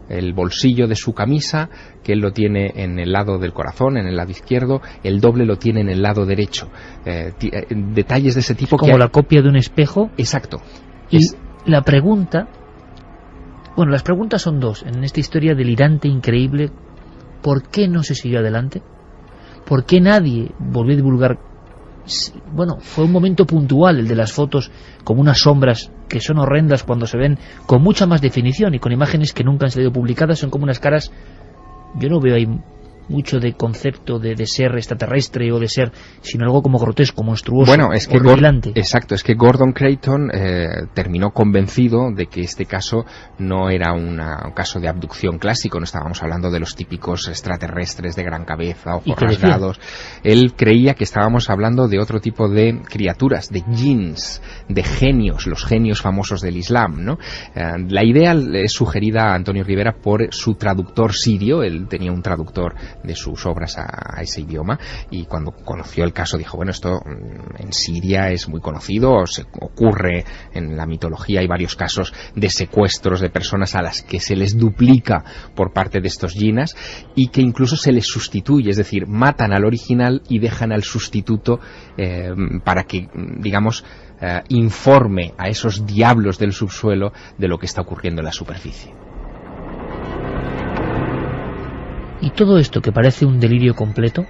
El bolsillo de su camisa, que él lo tiene en el lado del corazón, en el lado izquierdo, el doble lo tiene en el lado derecho. Detalles de ese tipo. Como la copia de un espejo. Exacto. Y la pregunta, bueno, las preguntas son dos en esta historia delirante, increíble. ¿Por qué no se siguió adelante? ¿Por qué nadie volvió a divulgar? Bueno, fue un momento puntual el de las fotos, como unas sombras que son horrendas cuando se ven con mucha más definición y con imágenes que nunca han salido publicadas. Son como unas caras, yo no veo ahí mucho de concepto de ser extraterrestre o de ser, sino algo como grotesco, monstruoso, bueno, es que exacto, es que Gordon Creighton terminó convencido de que este caso no era un caso de abducción clásico, no estábamos hablando de los típicos extraterrestres de gran cabeza, ojos rasgados. Él creía que estábamos hablando de otro tipo de criaturas, de jinns, de genios, los genios famosos del Islam, ¿no? La idea es sugerida a Antonio Rivera por su traductor sirio. Él tenía un traductor de sus obras a ese idioma, y cuando conoció el caso dijo, bueno, esto en Siria es muy conocido, se ocurre en la mitología, hay varios casos de secuestros de personas a las que se les duplica por parte de estos jinnas y que incluso se les sustituye, es decir, matan al original y dejan al sustituto para que, digamos, informe a esos diablos del subsuelo de lo que está ocurriendo en la superficie. Y todo esto, que parece un delirio completo,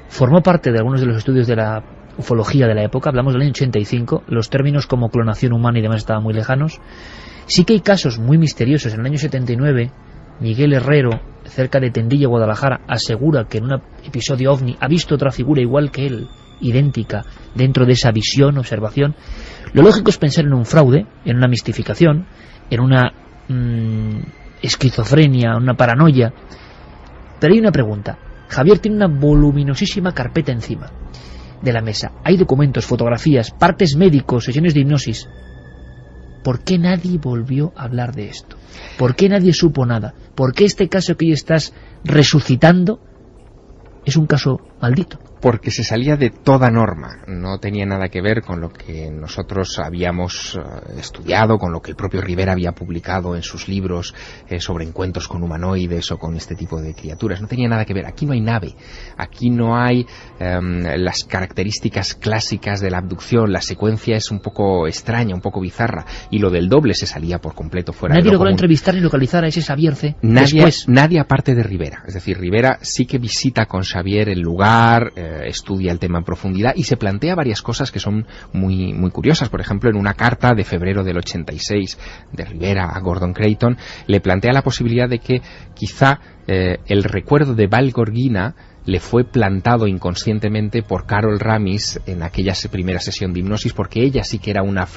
formó parte de algunos de los estudios de la ufología de la época. Hablamos del año 85, los términos como clonación humana y demás estaban muy lejanos. Sí que hay casos muy misteriosos. En el año 79, Miguel Herrero, cerca de Tendilla, Guadalajara, asegura que en un episodio OVNI ha visto otra figura igual que él, idéntica, dentro de esa visión, observación. Lo lógico es pensar en un fraude, en una mistificación, en una esquizofrenia, una paranoia. Pero hay una pregunta. Javier tiene una voluminosísima carpeta encima de la mesa. Hay documentos, fotografías, partes médicos, sesiones de hipnosis. ¿Por qué nadie volvió a hablar de esto? ¿Por qué nadie supo nada? ¿Por qué este caso que hoy estás resucitando es un caso maldito? Porque se salía de toda norma, no tenía nada que ver con lo que nosotros habíamos estudiado, con lo que el propio Rivera había publicado en sus libros sobre encuentros con humanoides o con este tipo de criaturas. No tenía nada que ver. Aquí no hay nave, aquí no hay las características clásicas de la abducción. La secuencia es un poco extraña, un poco bizarra, y lo del doble se salía por completo fuera de lo común. Nadie logró entrevistar ni localizar a ese Xavier C. Nadie aparte de Rivera. Es decir, Rivera sí que visita con Xavier el lugar, estudia el tema en profundidad y se plantea varias cosas que son muy, muy curiosas. Por ejemplo, en una carta de febrero del 86 de Rivera a Gordon Creighton, le plantea la posibilidad de que quizá el recuerdo de Val Gorgina le fue plantado inconscientemente por Carol Ramis en aquella primera sesión de hipnosis, porque ella sí que era una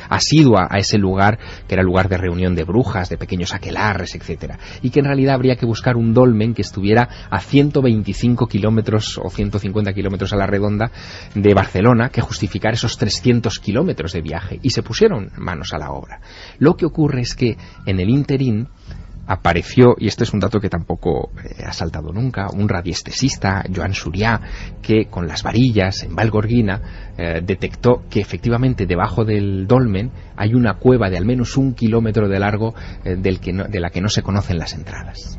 asidua a ese lugar, que era lugar de reunión de brujas, de pequeños aquelarres, etcétera, y que en realidad habría que buscar un dolmen que estuviera a 125 kilómetros o 150 kilómetros a la redonda de Barcelona, que justificara esos 300 kilómetros de viaje, y se pusieron manos a la obra. Lo que ocurre es que en el ínterin apareció, y este es un dato que tampoco ha saltado nunca, un radiestesista, Joan Surià, que con las varillas en Val Gorgina detectó que efectivamente debajo del dolmen hay una cueva de al menos 1 kilómetro de largo de la que no se conocen las entradas.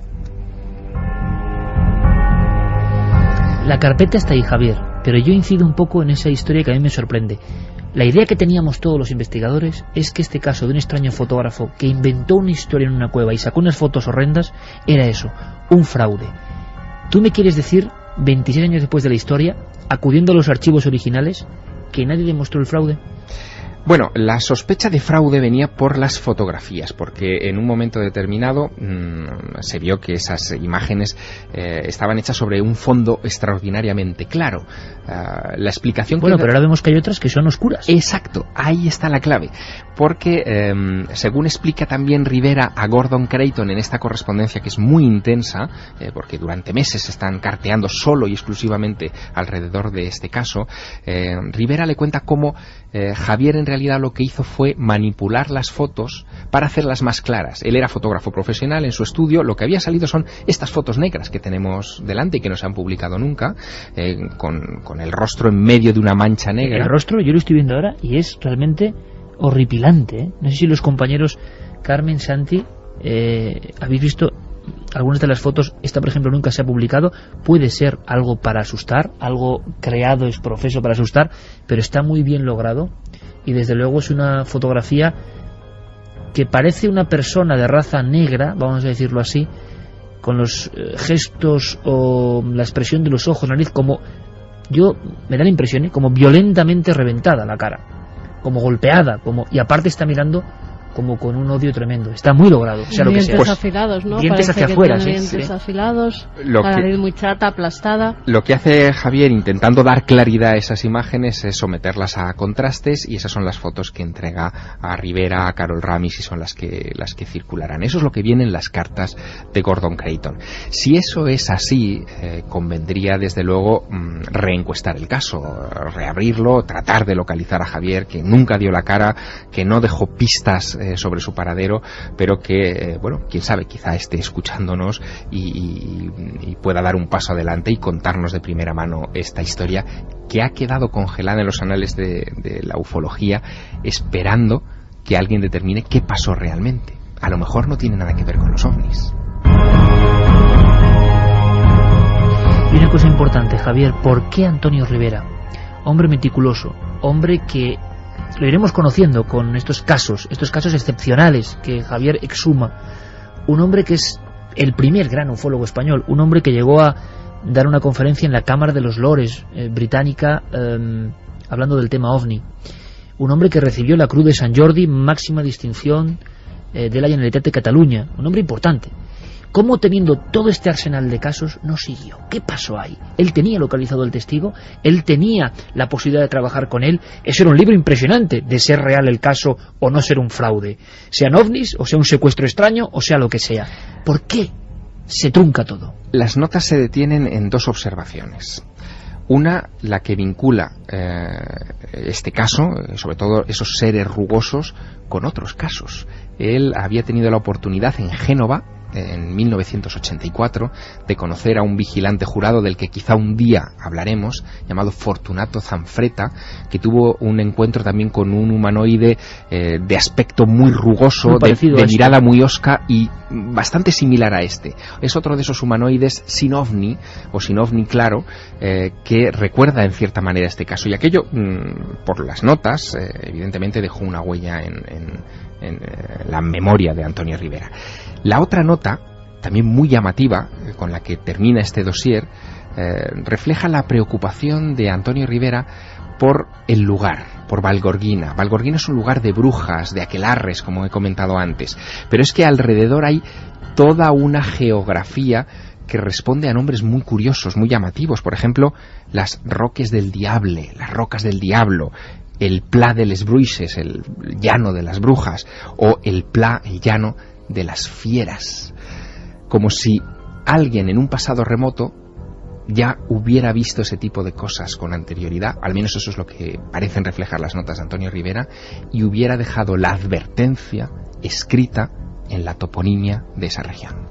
La carpeta está ahí, Javier, pero yo incido un poco en esa historia que a mí me sorprende. La idea que teníamos todos los investigadores es que este caso de un extraño fotógrafo que inventó una historia en una cueva y sacó unas fotos horrendas era eso, un fraude. ¿Tú me quieres decir, 26 años después de la historia, acudiendo a los archivos originales, que nadie demostró el fraude? Bueno, la sospecha de fraude venía por las fotografías, porque en un momento determinado se vio que esas imágenes estaban hechas sobre un fondo extraordinariamente claro. La explicación pero ahora vemos que hay otras que son oscuras. Exacto, ahí está la clave, porque según explica también Rivera a Gordon Creighton en esta correspondencia, que es muy intensa, porque durante meses están carteando solo y exclusivamente alrededor de este caso, Rivera le cuenta cómo Javier en realidad lo que hizo fue manipular las fotos para hacerlas más claras. Él era fotógrafo profesional, en su estudio lo que había salido son estas fotos negras que tenemos delante y que no se han publicado nunca, con el rostro en medio de una mancha negra. El rostro yo lo estoy viendo ahora y es realmente horripilante, ¿eh? No sé si los compañeros Carmen, Santi, habéis visto algunas de las fotos. Esta, por ejemplo, nunca se ha publicado. Puede ser algo para asustar, algo creado es profeso para asustar, pero está muy bien logrado y desde luego es una fotografía que parece una persona de raza negra, vamos a decirlo así, con los gestos o la expresión de los ojos, nariz, como me da la impresión, como violentamente reventada la cara, como golpeada, y aparte está mirando como con un odio tremendo. Está muy logrado, sea lo que sea. Dientes afilados, ¿no? Dientes Parece hacia afuera, dientes afilados, la nariz muy chata, aplastada. Lo que hace Javier, intentando dar claridad a esas imágenes, es someterlas a contrastes, y esas son las fotos que entrega a Rivera, a Carol Ramis, y son las que circularán. Eso es lo que viene en las cartas de Gordon Creighton. Si eso es así, convendría desde luego reencuestar el caso, reabrirlo, tratar de localizar a Javier, que nunca dio la cara, que no dejó pistas sobre su paradero, pero que, quién sabe, quizá esté escuchándonos y pueda dar un paso adelante y contarnos de primera mano esta historia que ha quedado congelada en los anales de la ufología, esperando que alguien determine qué pasó realmente. A lo mejor no tiene nada que ver con los ovnis. Y una cosa importante, Javier, ¿por qué Antonio Rivera? Hombre meticuloso, hombre que lo iremos conociendo con estos casos excepcionales que Javier exhuma. Un hombre que es el primer gran ufólogo español, un hombre que llegó a dar una conferencia en la Cámara de los Lores británica hablando del tema ovni. Un hombre que recibió la Cruz de Sant Jordi, máxima distinción de la Generalitat de Cataluña. Un hombre importante. ¿Cómo, teniendo todo este arsenal de casos, no siguió? ¿Qué pasó ahí? Él tenía localizado el testigo, él tenía la posibilidad de trabajar con él. Eso era un libro impresionante, de ser real el caso o no ser un fraude. Sean ovnis, o sea un secuestro extraño, o sea lo que sea. ¿Por qué se trunca todo? Las notas se detienen en dos observaciones. Una, la que vincula este caso, sobre todo esos seres rugosos, con otros casos. Él había tenido la oportunidad en Génova, en 1984, de conocer a un vigilante jurado del que quizá un día hablaremos, llamado Fortunato Zanfretta, que tuvo un encuentro también con un humanoide de aspecto muy rugoso, de mirada muy hosca y bastante similar a este. Es otro de esos humanoides sin ovni, o sin ovni claro, que recuerda en cierta manera este caso. Y aquello, por las notas, evidentemente dejó una huella en la memoria de Antonio Rivera. La otra nota, también muy llamativa, con la que termina este dossier, refleja la preocupación de Antonio Rivera por el lugar, por Valgorguina. Valgorguina es un lugar de brujas, de aquelarres, como he comentado antes, pero es que alrededor hay toda una geografía que responde a nombres muy curiosos, muy llamativos. Por ejemplo, las Roques del Diable, las Rocas del Diablo, el Pla de les Bruixes, el llano de las brujas, o el Pla, el llano de las fieras, como si alguien en un pasado remoto ya hubiera visto ese tipo de cosas con anterioridad, al menos eso es lo que parecen reflejar las notas de Antonio Rivera, y hubiera dejado la advertencia escrita en la toponimia de esa región.